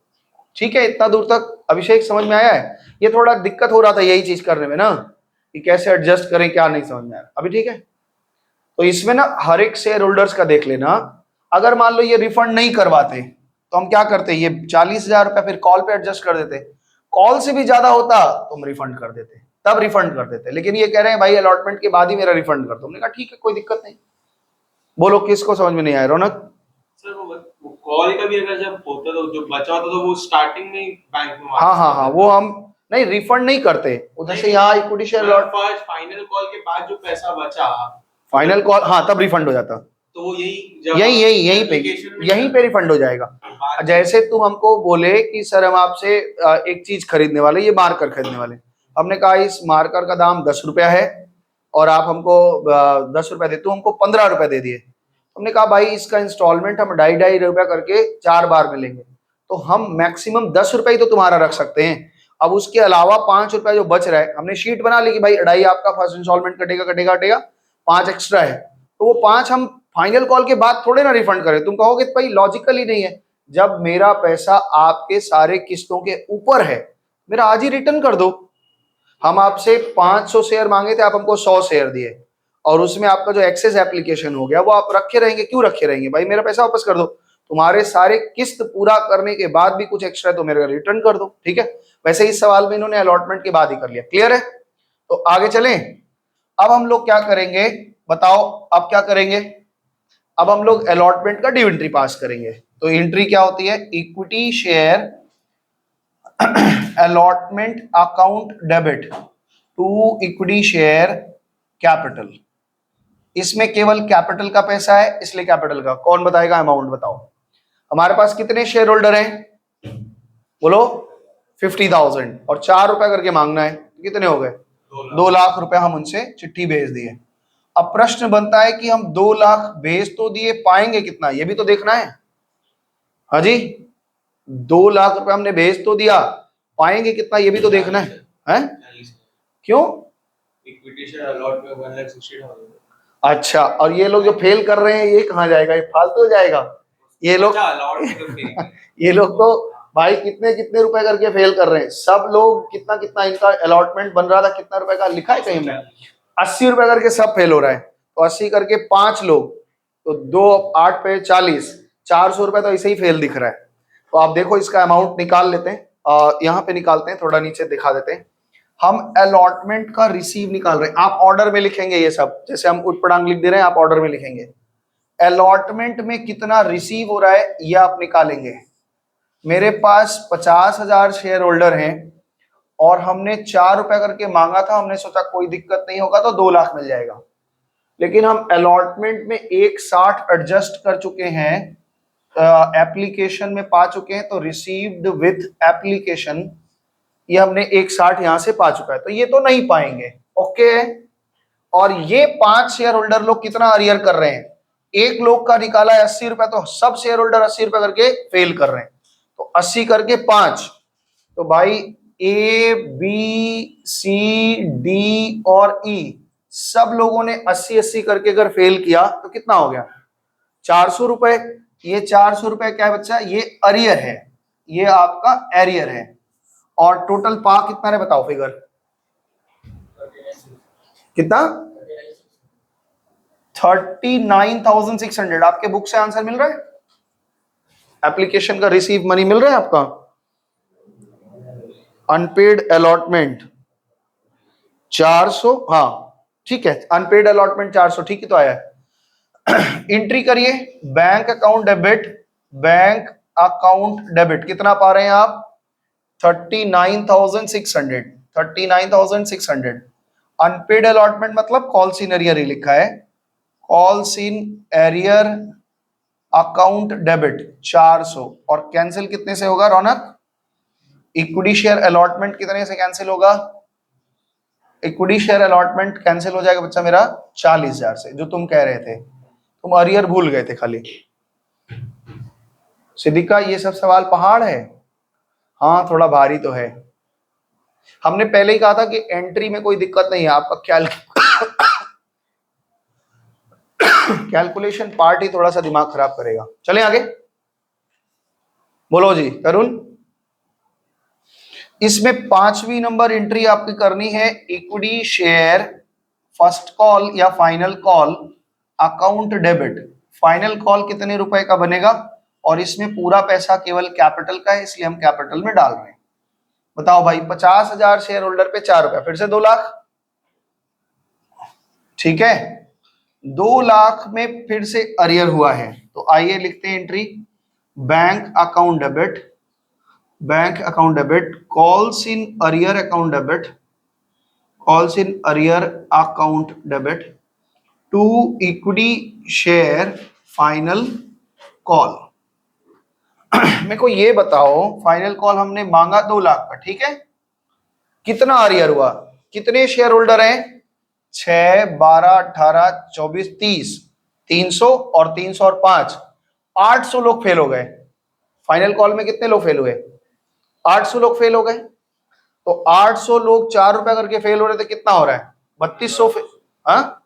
ठीक है, इतना दूर तक अभिषेक समझ में आया है? ये थोड़ा दिक्कत हो रहा था यही चीज करने में ना, कि कैसे एडजस्ट करें, क्या नहीं समझ में आ रहा अभी। ठीक है, तो इसमें ना हर एक शेयर होल्डर्स का देख लेना। अगर मान लो ये रिफंड नहीं करवाते तो हम क्या करते? ये 40,000 रुपया फिर कॉल पे एडजस्ट कर देते। कॉल से भी ज्यादा होता तो हम रिफंड कर देते, तब रिफंड कर देते, लेकिन ये कह रहे हैं भाई अलॉटमेंट के बाद ही मेरा रिफंड कर दो। हमने कहा ठीक है कोई दिक्कत नहीं। बोलो किसको समझ में नहीं आया? रौनक सर वो कॉल का भी अगर जब होता तो जो बचा होता तो वो स्टार्टिंग में बैंक में हाँ हाँ हाँ, वो हम नहीं रिफंड नहीं करते उधर से, यहाँ equity share lot first final call के बाद जो पैसा बचा, फाइनल कॉल, हाँ तब रिफंड हो जाता, तो वो यहीं पे रिफंड हो जाएगा। जैसे तुम हमको बोले कि सर हम आपसे एक चीज खरीदने वाले, ये मार्कर खरीदने वाले, हमने कहा इस मार्कर का दाम 10 रुपया है और आप हमको 10 रुपया दे, तू हमको 15 रुपया दे दिए। हमने कहा भाई इसका इंस्टॉलमेंट हम 2.5 रुपया करके 4 बार में लेंगे, तो हम मैक्सिमम 10 रुपया ही तो तुम्हारा रख सकते हैं। अब उसके अलावा 5 रुपया जो बच रहा है, हमने शीट बना ली कि भाई 2.5 आपका फर्स्ट इंस्टॉलमेंट कटेगा कटेगा कटेगा, 5 एक्स्ट्रा है, तो वो 5 हम फाइनल कॉल के बाद थोड़े ना रिफंड करें। तुम कहोगे भाई लॉजिकल ही नहीं है, जब मेरा पैसा आपके सारे किस्तों के ऊपर है, मेरा आज ही रिटर्न कर दो। हम आपसे 500 शेयर मांगे थे, आप हमको 100 शेयर दिए, और उसमें आपका जो एक्सेस एप्लीकेशन हो गया वो आप रखे रहेंगे, क्यों रखे रहेंगे भाई? मेरा पैसा वापस कर दो। तुम्हारे सारे किस्त पूरा करने के बाद भी कुछ एक्स्ट्रा है तो मेरे रिटर्न कर दो, ठीक है? वैसे इस सवाल में इन्होंने अलॉटमेंट के बाद ही कर लिया। क्लियर है? तो आगे चलें। अब हम लोग क्या करेंगे बताओ? अब क्या करेंगे? अब हम लोग अलॉटमेंट का ड्यू एंट्री पास करेंगे। तो एंट्री क्या होती है? Equity share allotment account debit to equity share capital. इसमें केवल कैपिटल का पैसा है, इसलिए कैपिटल का। कौन बताएगा अमाउंट? बताओ। हमारे पास कितने शेयर होल्डर हैं? बोलो 50,000, और 4 रुपया करके मांगना है, कितने हो गए? 2 लाख रुपया हम उनसे चिट्ठी भेज दिए। अब प्रश्न बनता है कि हम 2 लाख भेज तो दिए, पाएंगे कितना ये भी तो देखना है। हाँ जी, 2 लाख रुपया हमने भेज तो दिया, पाएंगे कितना ये भी तो देखना है, हैं? क्यों? इक्विटी शेयर अलॉट में 1,60,000। अच्छा, और ये लोग जो फेल कर रहे हैं ये कहाँ जाएगा? ये फालतू हो जाएगा। ये लोग ये लोग तो भाई कितने कितने रुपए करके फेल कर रहे हैं। सब लोग कितना कितना इनका अलॉटमेंट बन रहा था, कितना रुपए का लिखा है कहीं में? 80 रुपए करके सब फेल हो रहा है। तो 80 करके 5 लोग, तो 2 8 पे 40, 400 रुपए तो ऐसे ही फेल दिख रहा है। तो आप देखो इसका अमाउंट निकाल लेते हैं, यहाँ पे निकालते हैं, थोड़ा नीचे दिखा देते हैं। हम अलॉटमेंट का रिसीव निकाल रहे हैं, आप ऑर्डर में लिखेंगे ये सब, जैसे हम उटपटांग लिख दे रहे हैं आप ऑर्डर में लिखेंगे। अलॉटमेंट में कितना रिसीव हो रहा है ये आप निकालेंगे। मेरे पास 50,000 शेयर होल्डर हैं और हमने 4 रुपया करके मांगा था, हमने सोचा कोई दिक्कत नहीं होगा तो 2 लाख मिल जाएगा, लेकिन हम अलॉटमेंट में 1.60 एडजस्ट कर चुके हैं, एप्लीकेशन में पा चुके हैं, तो रिसीव्ड विथ एप्लीकेशन ये हमने 1.60 यहां से पा चुका है, तो ये तो नहीं पाएंगे। ओके। और ये 5 शेयर होल्डर लोग कितना अरियर कर रहे हैं? एक लोग का निकाला है 80 रुपया, तो सब शेयर होल्डर 80 रुपया करके फेल कर रहे हैं, तो 80 करके 5, तो भाई ए बी सी डी और ई सब लोगों ने 80-80 करके अगर फेल किया तो कितना हो गया? 400 रुपए। ये 400 रुपए क्या है बच्चा? ये अरियर है, ये आपका एरियर है। और टोटल पा कितना है बताओ फिगर कितना? 39,600। आपके बुक से आंसर मिल रहा है? एप्लीकेशन का रिसीव मनी मिल रहा है आपका? अनपेड अलॉटमेंट 400, हाँ ठीक है, अनपेड अलॉटमेंट 400, ठीक है तो आया है। एंट्री करिए, bank account debit, bank account debit कितना पा रहे हैं आप? 39,600, 39,600। अनपेड अलॉटमेंट मतलब कॉल्स इन एरियर ही लिखा है, calls in arrear account debit 400, और कैंसिल कितने से होगा रौनक? इक्विटी शेयर अलॉटमेंट कितने से कैंसिल होगा? इक्विटी शेयर अलॉटमेंट कैंसिल हो जाएगा बच्चा मेरा 40,000 से, जो तुम कह रहे थे, तुम अरियर भूल गए थे खाली। सिद्दीका ये सब सवाल पहाड़ है? हाँ थोड़ा भारी तो है। हमने पहले ही कहा था कि एंट्री में कोई दिक्कत नहीं है, आपका कैलकुलेशन पार्ट ही थोड़ा सा दिमाग खराब करेगा। चलें आगे, बोलो जी करुण। इसमें 5वीं नंबर एंट्री आपकी करनी है, इक्विटी शेयर फर्स्ट कॉल या final call account debit. Final call कितने रुपए का बनेगा? और इसमें पूरा पैसा केवल कैपिटल का है, इसलिए हम कैपिटल में डाल रहे हैं। बताओ भाई, 50,000 शेयर होल्डर पे 4 रुपया, फिर से 2 लाख, ठीक है। 2 लाख में फिर से अरियर हुआ है, तो आइए लिखते हैं entry, bank account debit, bank account debit, calls in arrear account debit, calls in arrear account debit to equity share final call. मेरे को ये बताओ, फाइनल कॉल हमने मांगा 2 लाख का, ठीक है, कितना अरियर हुआ, कितने शेयर होल्डर हैं, 6, 12, 18, 24, 30, 300 और 300 और 5, 800 लोग फेल हो गए। फाइनल कॉल में कितने लोग फेल हुए, 800 लोग फेल हो गए। तो 800 लोग 4 रुपया करके फेल हो रहे थे, कितना हो रहा है, 3200। हाँ,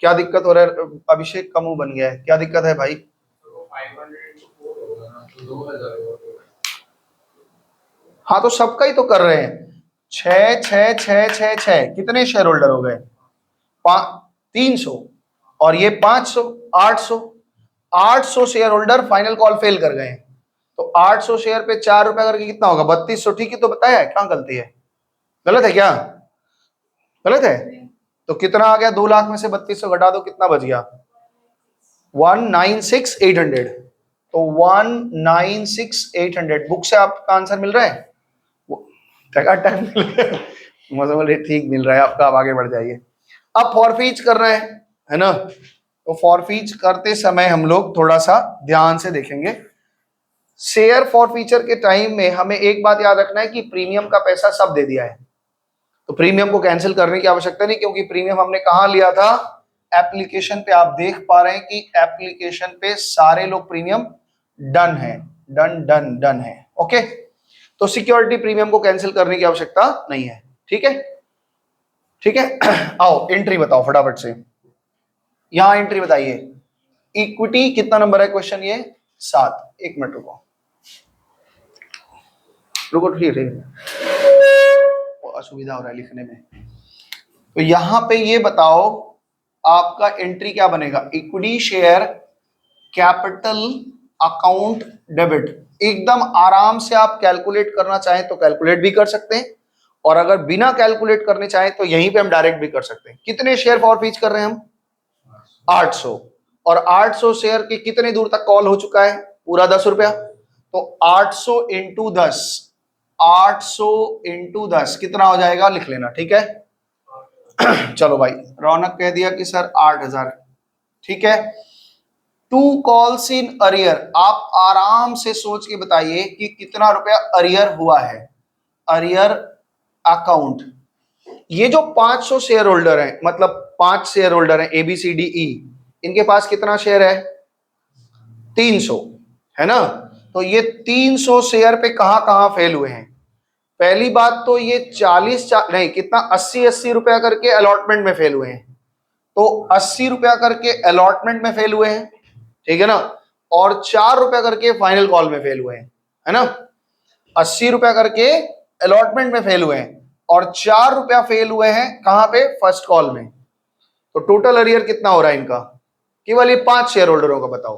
क्या दिक्कत हो रहा है, अभिषेक का मुंह बन गया है, क्या दिक्कत है भाई, हाँ तो सबका ही तो कर रहे हैं, 6 6 6 6 6, कितने शेयर होल्डर हो गए, 300 और ये 500, 800, 800 share holder final call fail कर गए। तो 800 शेयर पे 4 रुपया करके कितना होगा, 3200, ठीक है, तो बताया क्या गलती है, गलत है क्या, गलत है। तो कितना आ गया, 2 लाख में से 3200 घटा दो, कितना बच गया, 196,800। तो 196,800 बुक से आपका आंसर मिल रहा है, टाइम मतलब ठीक मिल रहा है आपका, आप आगे बढ़ जाइए। अब फॉरफीच कर रहे हैं, है ना, तो फॉरफीच करते समय हम लोग थोड़ा सा ध्यान से देखेंगे। शेयर फॉरफीचर के टाइम में हमें एक बात याद रखना है कि प्रीमियम का पैसा सब दे दिया है, तो प्रीमियम को कैंसिल करने की आवश्यकता नहीं, क्योंकि प्रीमियम हमने कहाँ लिया था, एप्लीकेशन पे। आप देख पा रहे हैं कि एप्लीकेशन पे सारे लोग प्रीमियम डन है, डन डन डन है, ओके। तो सिक्योरिटी प्रीमियम को कैंसिल करने की आवश्यकता नहीं है, ठीक है, ठीक है। आओ एंट्री बताओ फटाफट से, यहां एंट्री बताइए, इक्विटी कितना नंबर है क्वेश्चन, ये 7, 1 मिनट रुको रुको, ठीक है, असुविधा हो रहा है लिखने में। तो यहां पे ये बताओ आपका एंट्री क्या बनेगा, equity share capital account debit. एकदम आराम से आप कैलकुलेट करना चाहें तो कैलकुलेट भी कर सकते हैं, और अगर बिना कैलकुलेट करने चाहें तो यहीं पे हम डायरेक्ट भी कर सकते हैं। कितने शेयर फॉरफीच कर रहे हैं हम, 800, और 800 शेयर के कितने दूर तक कॉल हो चुका है, पूरा 10 रुपया। तो 800 इंटू 10, 800 इंटू 10 कितना हो जाएगा, लिख लेना, ठीक है। चलो भाई, रौनक कह दिया कि सर 8000, ठीक है। 2 कॉल्स इन अरियर, आप आराम से सोच के बताइए कि कितना रुपया अरियर हुआ है, अरियर अकाउंट। ये जो 500 शेयर होल्डर हैं, मतलब 5 शेयर होल्डर हैं ABCDE, इनके पास कितना शेयर है, 300, है ना। तो ये 300 शेयर पे कहां कहां फेल हुए हैं, पहली बात तो ये 40 नहीं कितना 80 रुपया करके अलॉटमेंट में फेल हुए हैं, तो 80 रुपया करके अलॉटमेंट में फेल हुए हैं, ठीक है ना, और 4 रुपया करके फाइनल कॉल में फेल हुए हैं, है ना। 80 रुपया करके अलॉटमेंट में फेल हुए हैं और 4 रुपया फेल हुए हैं कहां पे, फर्स्ट कॉल में। तो टोटल अरियर कितना हो रहा है इनका, केवल ये 5 शेयर होल्डरों का, बताओ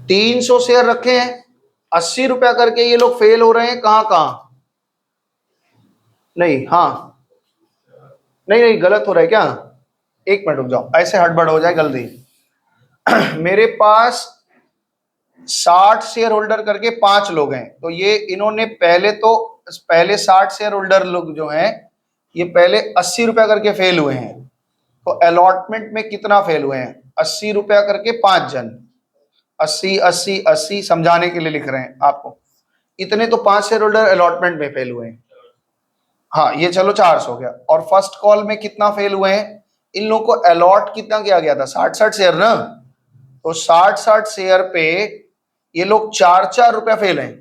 300 शेयर रखे हैं, 80 रुपया करके ये लोग फेल हो रहे हैं कहां कहां, नहीं, हाँ नहीं नहीं गलत हो रहा है क्या, 1 मिनट रुक जाओ, ऐसे हड़बड़ हो जाए जल्दी। मेरे पास 60 शेयर होल्डर करके 5 लोग हैं, तो ये इन्होंने पहले 60 शेयर होल्डर लोग जो हैं ये पहले 80 रुपया करके फेल हुए हैं। तो अलॉटमेंट में कितना फेल हुए हैं, 80 रुपया करके 5 जन, 80 80 80 समझाने के लिए लिख रहे हैं आपको, इतने तो 5 शेयर होल्डर अलॉटमेंट में फेल हुए हैं। हाँ ये चलो 400 हो गया। और फर्स्ट कॉल में कितना फेल हुए हैं, इन लोगों को अलॉट कितना किया गया था, 60 शेयर ना, तो 60 शेयर पे ये लोग 4 रुपया फेल हैं।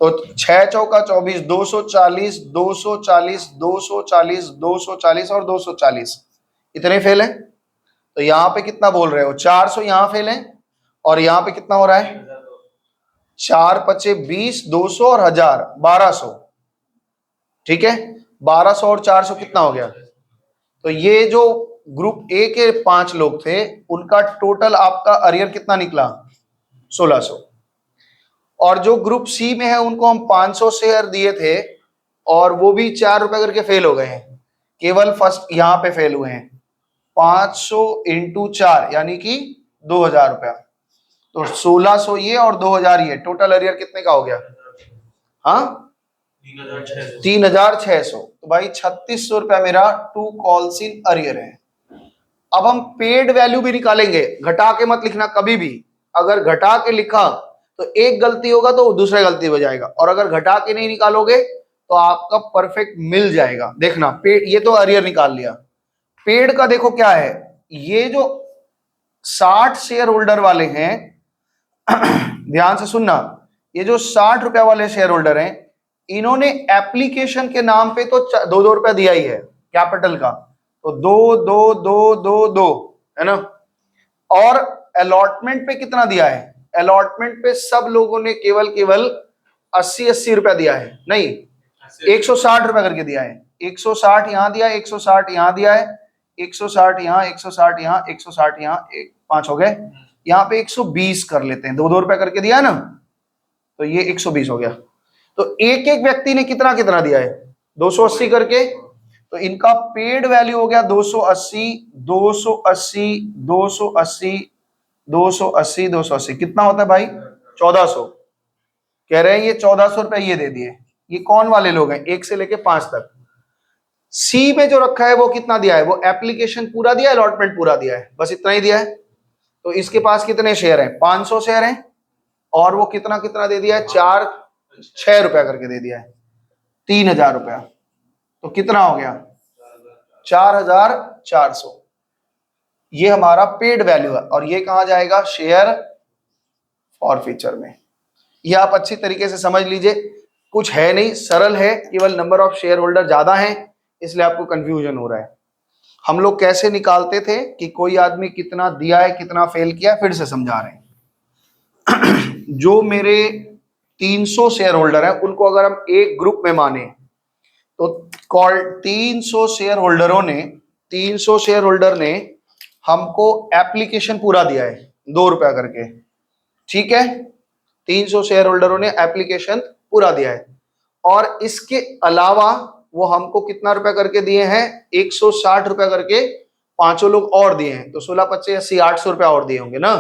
तो 6 चौका 24, 240, 240, 240, 240 और 240, इतने फेल हैं। तो यहाँ पे कितना बोल रहे हो, 400 यहाँ फेल हैं, और यहाँ पे कितना हो रहा है, 4 पचे 20, 200 और 1000, 1200, ठीक है। 1200 और 400 कितना हो गया, तो ये जो ग्रुप ए के 5 लोग थे उनका टोटल आपका अरियर कितना निकला, 1600। और जो ग्रुप सी में है उनको हम 500 शेयर दिए थे और वो भी 4 रुपए करके फेल हो गए हैं, केवल फर्स्ट यहाँ पे फेल हुए हैं। 500 इंटू 4 यानी कि 2000 रुपया, तो 1600 ये और 2000 ये, टोटल अरियर कितने का हो गया? हाँ 3600। तो भाई 3600 रुपया मेरा टू कॉल्स इन अरियर है। अब हम पेड वैल्यू भी निकालेंगे, घटा के मत लिखना कभी भी। अगर घटा के लिखा तो एक गलती होगा तो दूसरा गलती हो जाएगा, और अगर घटा के नहीं निकालोगे तो आपका परफेक्ट मिल जाएगा। देखना पेड, ये तो अरियर निकाल लिया। पेड का देखो क्या है, ये जो 60 शेयर होल्डर वाले हैं ध्यान से सुनना, ये जो 60 रुपया वाले शेयर होल्डर हैं, इन्होंने एप्लीकेशन के नाम पे तो 2-2 रुपया दिया ही है कैपिटल का, तो 2 है ना। और अलॉटमेंट पे कितना दिया है? अलॉटमेंट पे सब लोगों ने केवल 80 रुपया दिया है, नहीं 160 रुपया करके दिया है। 160 यहां दिया है, 160 यहां दिया है, 160 यहाँ, 160 यहाँ, 160 यहाँ, 5 हो गए। यहाँ पे 120 कर लेते हैं, 2-2 रुपया करके दिया है ना, तो ये 120 हो गया। तो एक एक व्यक्ति ने कितना कितना दिया है? 280 करके, तो इनका पेड वैल्यू हो गया 280, 280, 280, 280, 280, कितना होता है भाई? 1400। कह रहे हैं ये 1400 रुपए ये दे दिए। ये कौन वाले लोग हैं? 1 से लेके 5 तक। सी में जो रखा है वो कितना दिया है? वो एप्लीकेशन पूरा दिया है, अलॉटमेंट पूरा दिया है, बस इतना ही दिया है। तो इसके पास कितने शेयर हैं? 500 शेयर हैं, और वो कितना कितना दे दिया है? 6 रुपया करके दे दिया है, 3000 रुपया। तो कितना हो गया? 4400। ये हमारा पेड वैल्यू है, और ये कहां जाएगा? शेयर फॉरफीचर में। ये आप अच्छी तरीके से समझ लीजिए, कुछ है नहीं, सरल है, केवल नंबर ऑफ शेयर होल्डर ज्यादा है इसलिए आपको कंफ्यूजन हो रहा है। हम लोग कैसे निकालते थे कि कोई आदमी कितना दिया है, कितना फेल किया, फिर से समझा रहे हैं। जो मेरे 300 शेयर होल्डर है उनको अगर हम एक ग्रुप में माने तो कॉल 300 शेयर होल्डरों ने, 300 शेयर होल्डर ने हमको एप्लीकेशन पूरा दिया है 2 रुपया करके, ठीक है। 300 शेयर होल्डरों ने एप्लीकेशन पूरा दिया है, और इसके अलावा वो हमको कितना रुपया करके दिए हैं? 160 रुपया करके पांचों लोग और दिए हैं, तो 16 25 80 800 रुपया और दिए होंगे ना,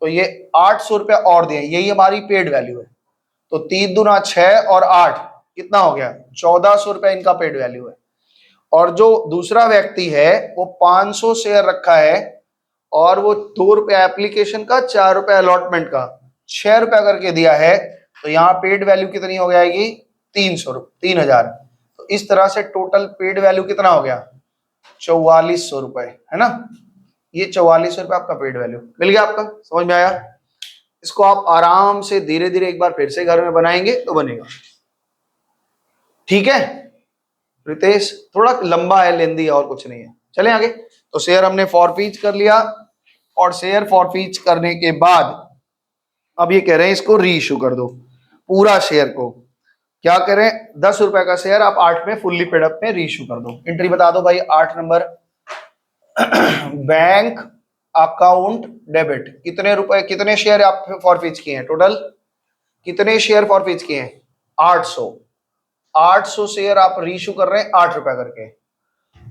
तो ये 800 रुपया और दिए, यही हमारी पेड वैल्यू है। तो 3 दूना 6 और 8 कितना हो गया? 1400 रुपया इनका पेड वैल्यू है। और जो दूसरा व्यक्ति है वो 500 शेयर रखा है, और वो 2 रुपया एप्लीकेशन का, 4 रुपया अलॉटमेंट का, 6 रुपया करके दिया है, तो यहाँ पेड वैल्यू कितनी हो जाएगी? 3000। तो इस तरह से टोटल पेड वैल्यू कितना हो गया? 4400 रुपए, है ना। ये 4400 रुपए आपका पेड वैल्यू मिल गया। आपका समझ में आया? इसको आप आराम से धीरे धीरे एक बार फिर से घर में बनाएंगे तो बनेगा, ठीक है। रितेश थोड़ा लंबा है, लेंदी है, और कुछ नहीं है। चलें आगे। तो शेयर हमने फॉरफीच कर लिया, और शेयर फॉरफीच करने के बाद अब ये कह रहे हैं इसको री इशू कर दो पूरा शेयर को। क्या करें? 10 रुपए का शेयर आप 8 में फुल्ली पेड अप में री इशू कर दो। एंट्री बता दो भाई, 8 नंबर बैंक अकाउंट डेबिट। कितने रुपए, कितने शेयर आप फॉरफीच किए हैं? टोटल कितने शेयर फॉरफीच किए हैं? 800 शेयर आप रीइश्यू कर रहे हैं 8 रुपया करके,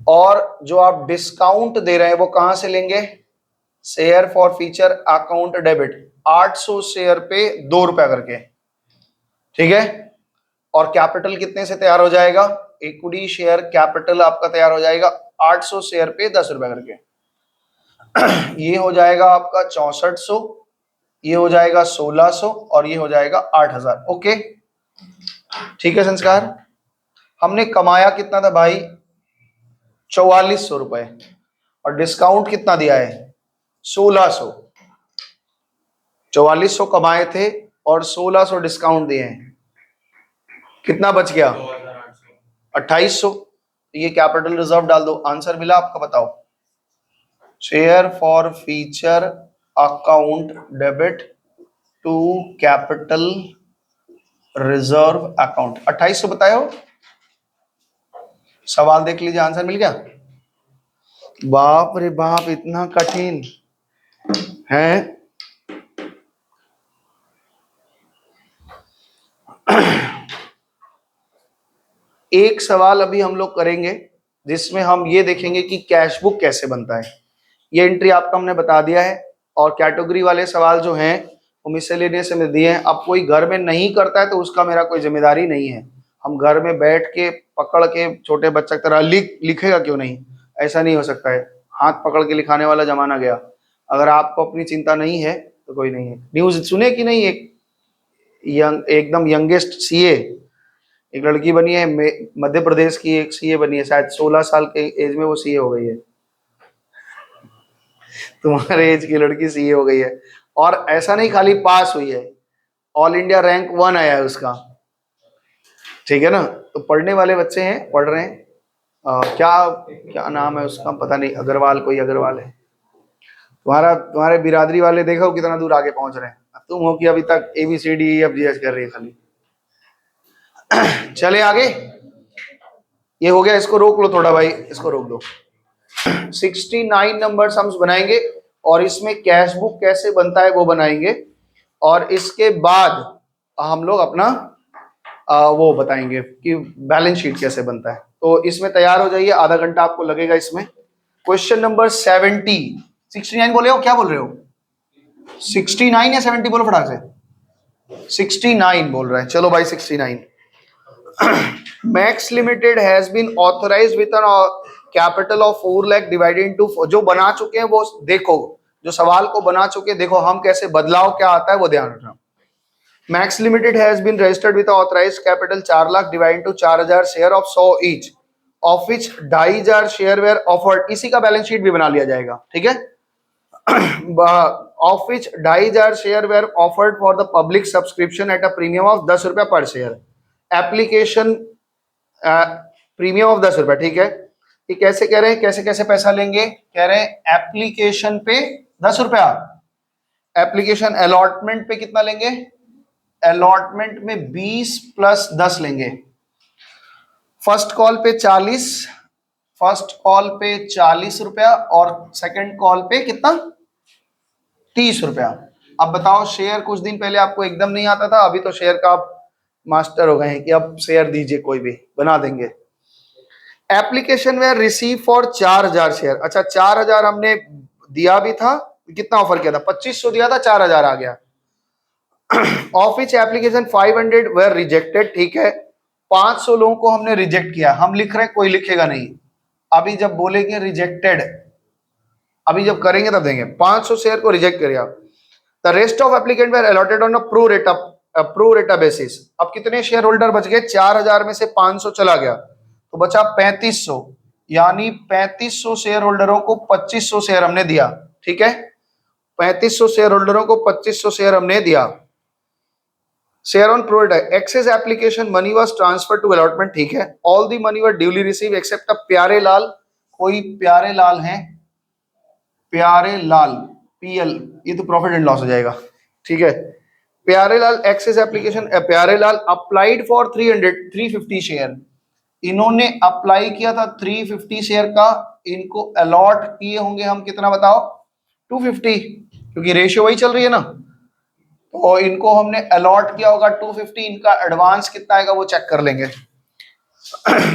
और जो आप डिस्काउंट दे रहे हैं वो कहां से लेंगे? Share for feature account debit, 800 share पे 2 रुपया करके, ठीक है। और कैपिटल कितने से तैयार हो जाएगा? इक्विटी शेयर कैपिटल आपका तैयार हो जाएगा 800 शेयर पे 10 रुपया करके। ये हो जाएगा आपका 6400, ये हो जाएगा 1600, और ये हो जाएगा 8000। ओके, ठीक है संस्कार। हमने कमाया कितना था भाई? 4400 रुपए, और डिस्काउंट कितना दिया है? 1600। 4400 कमाए थे और 1600 डिस्काउंट दिए हैं, कितना बच गया? 2800। ये कैपिटल रिजर्व डाल दो, आंसर मिला आपका, बताओ। Share for feature account debit to capital reserve account 2800 बताए हो। सवाल देख लीजिए, आंसर मिल गया। बाप रे बाप, इतना कठिन है। एक सवाल अभी हम लोग करेंगे जिसमें हम ये देखेंगे कि कैश बुक कैसे बनता है। ये एंट्री आपको हमने बता दिया है, और कैटेगरी वाले सवाल जो हैं वो मिसलेनियस में दिए हैं। अब कोई घर में नहीं करता है तो उसका मेरा कोई जिम्मेदारी नहीं है। हम घर में बैठ के पकड़ के छोटे बच्चे की तरह लिखेगा क्यों नहीं, ऐसा नहीं हो सकता है। हाथ पकड़ के लिखाने वाला जमाना गया। अगर आपको अपनी चिंता नहीं है तो कोई नहीं है। न्यूज सुने कि नहीं, एक एकदम यंगेस्ट सीए एक लड़की बनी है, मध्य प्रदेश की एक सीए बनी है, शायद 16 साल के एज में वो सीए हो गई है। तुम्हारे एज की लड़की सीए हो गई है, और ऐसा नहीं खाली पास हुई है, ऑल इंडिया रैंक 1 आया है उसका। ठीक है ना, तो पढ़ने वाले बच्चे हैं, पढ़ रहे हैं। क्या क्या नाम है उसका, पता नहीं, अग्रवाल, कोई अग्रवाल है। तुम्हारे बिरादरी वाले देखो कितना दूर आगे पहुंच रहे हैं। अब तुम हो कि अभी तक ABCDEFGH कर रही है खाली। चले आगे, ये हो गया, इसको रोक लो थोड़ा भाई, इसको रोक दो। 69 नंबर सम्स बनाएंगे, और इसमें कैश बुक कैसे बनता है वो बनाएंगे, और इसके बाद हम लोग अपना वो बताएंगे कि बैलेंस शीट कैसे बनता है। तो इसमें तैयार हो जाइए, आधा घंटा आपको लगेगा इसमें। क्वेश्चन नंबर 70, 69 बोले हो, क्या बोल रहे हो? 69 या 70 बोलो फटाक से। 69 बोल रहा है, चलो भाई 69। Max limited has been authorised with an capital of 4 lakh divided into, जो बना चुके हैं वो देखो, जो सवाल को बना चुके देखो हम कैसे, बदलाव क्या आता है वो ध्यान रखना। Max limited has been registered with authorized capital 4 lakh divided into 4000 share of 100 each, of which 2500 share were offered. इसी का बैलेंस शीट भी बना लिया जाएगा, ठीक है। Of which 2500 share were offered for the public subscription at a premium of 10 रुपया पर शेयर। एप्लीकेशन प्रीमियम ऑफ 10 रुपया, ठीक है। ये कैसे कह रहे हैं, कैसे कैसे पैसा लेंगे, कह रहे हैं एप्लीकेशन पे 10 रुपया, एप्लीकेशन अलॉटमेंट पे कितना लेंगे, अलॉटमेंट में 20 प्लस 10 लेंगे। फर्स्ट कॉल पे 40, फर्स्ट कॉल पे 40 रुपया, और सेकंड कॉल पे कितना, 30 रुपया। अब बताओ, शेयर कुछ दिन पहले आपको एकदम नहीं आता था, अभी तो शेयर का आप मास्टर हो गए हैं कि अब शेयर दीजिए, कोई भी बना देंगे। Application were receive for 4000 share. अच्छा, 4000 हमने दिया भी था, कितना ऑफर किया था, 2500 दिया था, 4000 आ गया। Of which application 500 were rejected, ठीक है। 500 लोगों को हमने रिजेक्ट किया, हम लिख रहे हैं, कोई लिखेगा नहीं। अभी जब बोलेंगे रिजेक्टेड, अभी जब करेंगे तब देंगे। 500 शेयर को रिजेक्ट करिए आप। The rest of applicant were allotted on a pro rata basis. अब कितने शेयर होल्डर बच गए, 4000 में से 500 चला गया तो बचा 3500, यानी 3500 शेयर होल्डरों को 2500 शेयर हमने दिया, ठीक है। 3500 शेयर होल्डरों को 2500 शेयर हमने दिया। Share on pro rata, excess application money was transfer to allotment, ठीक है। All the money were duly receive except a Pyare Lal. कोई प्यारे लाल हैं, प्यारे लाल, PL, ये तो प्रॉफिट एंड लॉस हो जाएगा, ठीक है। प्यारे लाल excess application, Pyare Lal applied for 350 share. इन्होंने अप्लाई किया था 350 शेयर का, इनको अलॉट किए होंगे हम कितना बताओ, 250, क्योंकि रेशियो वही चल रही है ना। तो इनको हमने अलॉट किया होगा 250, इनका एडवांस कितना आएगा वो चेक कर लेंगे।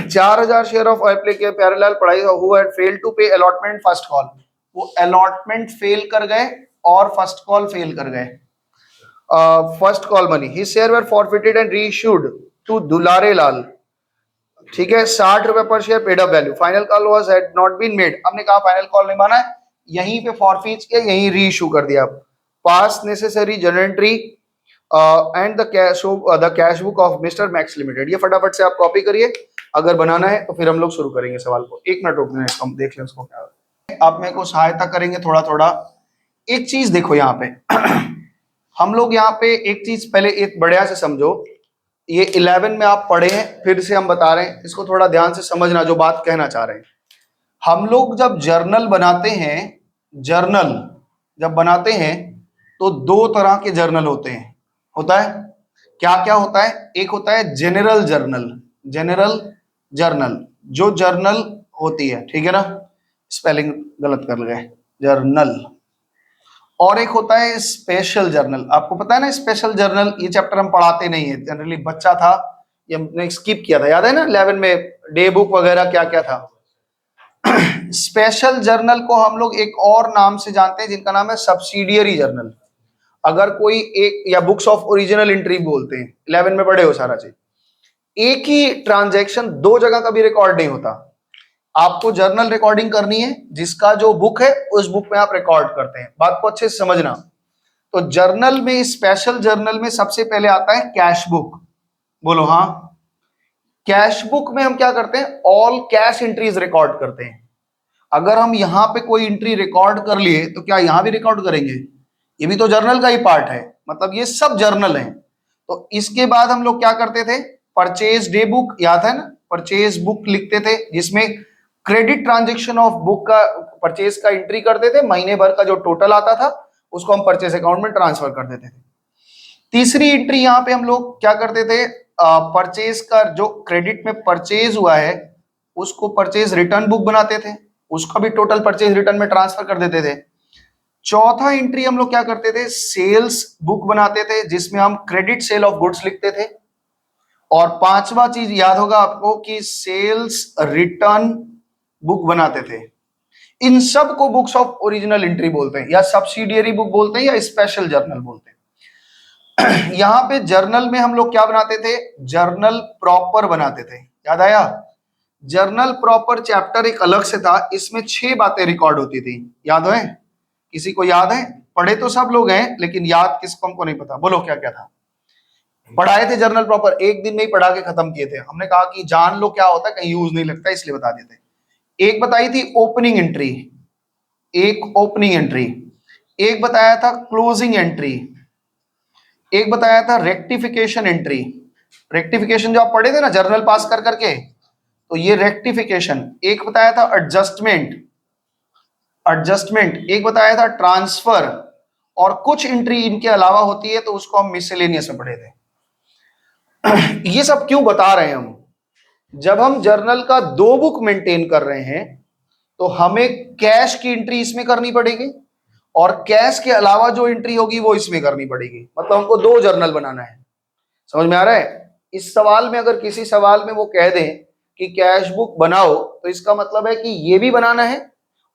4000 share of application Pyare Lal पढ़ाई who had failed to pay allotment first call, वो अलॉटमेंट फेल कर गए और फर्स्ट कॉल फेल कर गए। First call money his share were forfeited and reissued to Dulare Lal, ठीक है। 60 रुपए per share paid up value. Final call was had not been made, हमने कहा फाइनल कॉल नहीं माना है, यहीं पे फॉरफिट किया, यहीं रीइश्यू कर दिया। Pass necessary journal entry and the cash book of mister Max limited. ये फटाफट से आप कॉपी करिए, अगर बनाना है तो फिर हम लोग शुरू करेंगे सवाल को। 1 मिनट रोक देना, इसको हम देख लें उसको क्या है। आप मेरे को सहायता करेंगे थोड़ा थोड़ा। एक चीज देखो यहाँ पे हम लोग यहाँ पे एक चीज पहले एक बढ़िया से समझो। ये 11 में आप पढ़े हैं, फिर से हम बता रहे हैं, इसको थोड़ा ध्यान से समझना जो बात कहना चाह रहे हैं। हम लोग जब जर्नल बनाते हैं, जर्नल जब बनाते हैं तो 2 तरह के जर्नल होते हैं, होता है क्या क्या होता है, एक होता है जनरल जर्नल, जनरल जर्नल जो जर्नल होती है, ठीक है ना, स्पेलिंग गलत कर गए, जर्नल। और एक होता है स्पेशल जर्नल। आपको पता है ना स्पेशल जर्नल, ये चैप्टर हम पढ़ाते नहीं है जनरली, बच्चा था ये हमने स्किप किया था, याद है ना 11 में डे बुक वगैरह क्या क्या था। स्पेशल जर्नल को हम लोग एक और नाम से जानते हैं जिनका नाम है सब्सिडियरी जर्नल। अगर कोई एक, या बुक्स ऑफ ओरिजिनल एंट्री बोलते हैं, 11 में पढ़े हो सारा चीज। एक ही ट्रांजैक्शन दो जगह का भी रिकॉर्ड नहीं होता। आपको जर्नल रिकॉर्डिंग करनी है, जिसका जो बुक है उस बुक में आप रिकॉर्ड करते हैं। बात को अच्छे से समझना। तो जर्नल में, स्पेशल जर्नल में सबसे पहले आता है कैश बुक। बोलो हाँ। कैश बुक में हम क्या करते हैं, ऑल कैश एंट्रीज रिकॉर्ड करते हैं। अगर हम यहां पे कोई एंट्री रिकॉर्ड कर लिए तो क्या यहां भी रिकॉर्ड करेंगे? ये भी तो जर्नल का ही पार्ट है, मतलब ये सब जर्नल है। तो इसके बाद हम लोग क्या करते थे, परचेज डे बुक, याद है ना, परचेज बुक लिखते थे जिसमें क्रेडिट ट्रांजेक्शन ऑफ बुक का, परचेज का एंट्री करते थे, महीने भर का जो टोटल आता था उसको हम परचेज अकाउंट में ट्रांसफर कर देते थे। तीसरी एंट्री यहाँ पे हम लोग क्या करते थे, परचेज का जो क्रेडिट में परचेज हुआ है उसको परचेज रिटर्न बुक बनाते थे, उसका भी टोटल परचेज रिटर्न में ट्रांसफर कर देते थे। चौथा एंट्री हम लोग क्या करते थे, सेल्स बुक बनाते थे जिसमें हम क्रेडिट सेल ऑफ गुड्स लिखते थे। और पांचवा चीज याद होगा आपको कि सेल्स रिटर्न बुक बनाते थे। इन सब को बुक्स ऑफ ओरिजिनल एंट्री बोलते हैं, या सब्सिडियरी बुक बोलते हैं, या स्पेशल जर्नल बोलते हैं। यहां पे जर्नल में हम लोग क्या बनाते थे, जर्नल प्रॉपर बनाते थे। याद आया? जर्नल प्रॉपर चैप्टर एक अलग से था, इसमें 6 बातें रिकॉर्ड होती थी। याद है? किसी को याद है? पढ़े तो सब लोग हैं लेकिन याद किसको, हमको नहीं पता। बोलो क्या क्या था? पढ़ाए थे जर्नल प्रॉपर, एक दिन में ही पढ़ा के खत्म किए थे। हमने कहा कि जान लो क्या होता है, कहीं यूज नहीं लगता इसलिए बता देते। एक बताई थी ओपनिंग एंट्री, एक ओपनिंग एंट्री। एक बताया था क्लोजिंग एंट्री। एक बताया था रेक्टिफिकेशन एंट्री। रेक्टिफिकेशन जो आप पढ़े थे ना जर्नल पास कर करके, तो ये रेक्टिफिकेशन। एक बताया था एडजस्टमेंट, एडजस्टमेंट। एक बताया था ट्रांसफर। और कुछ एंट्री इनके अलावा होती है तो उसको हम मिसलेनियस में पढ़े थे। ये सब क्यों बता रहे हैं हम? जब हम जर्नल का 2 बुक मेंटेन कर रहे हैं तो हमें कैश की एंट्री इसमें करनी पड़ेगी और कैश के अलावा जो एंट्री होगी वो इसमें करनी पड़ेगी। मतलब हमको 2 जर्नल बनाना है। समझ में आ रहा है? इस सवाल में अगर किसी सवाल में वो कह दें कि कैश बुक बनाओ, तो इसका मतलब है कि ये भी बनाना है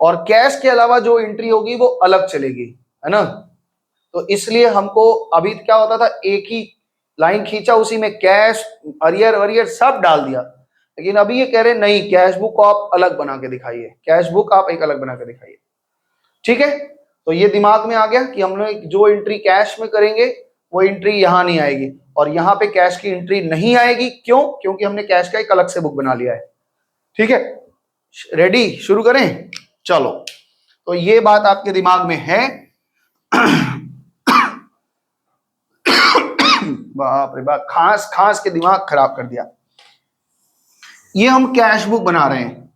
और कैश के अलावा जो एंट्री होगी वो अलग चलेगी, है ना। तो इसलिए हमको अभी क्या होता था, एक ही लाइन खींचा, उसी में कैश, अरियर वरियर सब डाल दिया। लेकिन अभी ये कह रहे नहीं, कैश बुक को आप अलग बना के दिखाइए, कैश बुक आप एक अलग बना के दिखाइए। ठीक है? तो ये दिमाग में आ गया कि हम लोग जो एंट्री कैश में करेंगे वो एंट्री यहां नहीं आएगी, और यहां पे कैश की एंट्री नहीं आएगी। क्यों? क्योंकि हमने कैश का एक अलग से बुक बना लिया है। ठीक है, रेडी? शुरू करें? चलो, तो ये बात आपके दिमाग में है। बाप रे बाप, खांस खांस के दिमाग खराब कर दिया। ये हम कैश बुक बना रहे हैं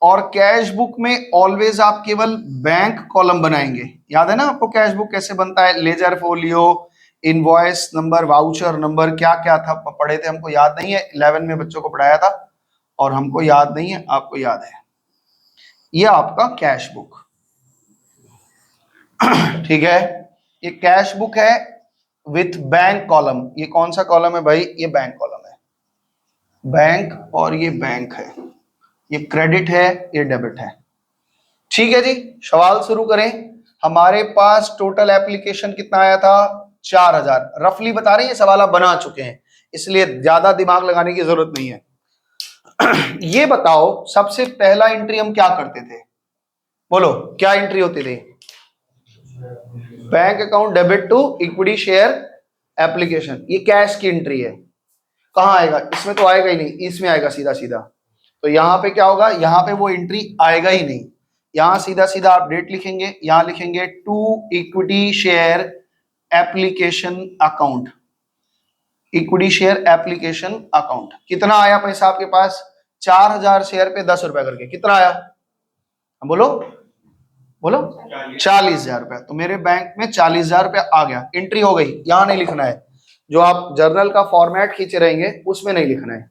और कैश बुक में ऑलवेज आप केवल बैंक कॉलम बनाएंगे। याद है ना आपको कैश बुक कैसे बनता है? Ledger folio, invoice number, voucher number, क्या क्या था पढ़े थे, हमको याद नहीं है। 11 में बच्चों को पढ़ाया था और हमको याद नहीं है, आपको याद है। ये आपका कैश बुक। ठीक है, ये कैश बुक है विथ बैंक कॉलम। ये कौन सा कॉलम है भाई? ये बैंक कॉलम है, बैंक, और ये बैंक है, ये क्रेडिट है, ये डेबिट है। ठीक है जी, सवाल शुरू करें। हमारे पास टोटल एप्लीकेशन कितना आया था? 4000। रफली बता रहे हैं, ये सवाल आप बना चुके हैं इसलिए ज्यादा दिमाग लगाने की जरूरत नहीं है। ये बताओ सबसे पहला एंट्री हम क्या करते थे? बोलो क्या एंट्री होती थी? Bank account debit to equity share application. ये कैश की एंट्री है। कहां आएगा? इसमें तो आएगा ही नहीं, इसमें आएगा सीधा सीधा। तो यहां पे क्या होगा, यहां पे वो एंट्री आएगा ही नहीं। यहां सीधा सीधा आप डेट लिखेंगे, यहां लिखेंगे to equity share application account, equity share application account. कितना आया पैसा आपके पास? 4000 शेयर पे 10 रुपए करके। कितना आया? बोलो बोलो। 40,000 रुपया। तो मेरे बैंक में 40,000 रुपया आ गया, एंट्री हो गई। यहां नहीं लिखना है, जो आप जर्नल का फॉर्मेट खींचे रहेंगे उसमें नहीं लिखना है।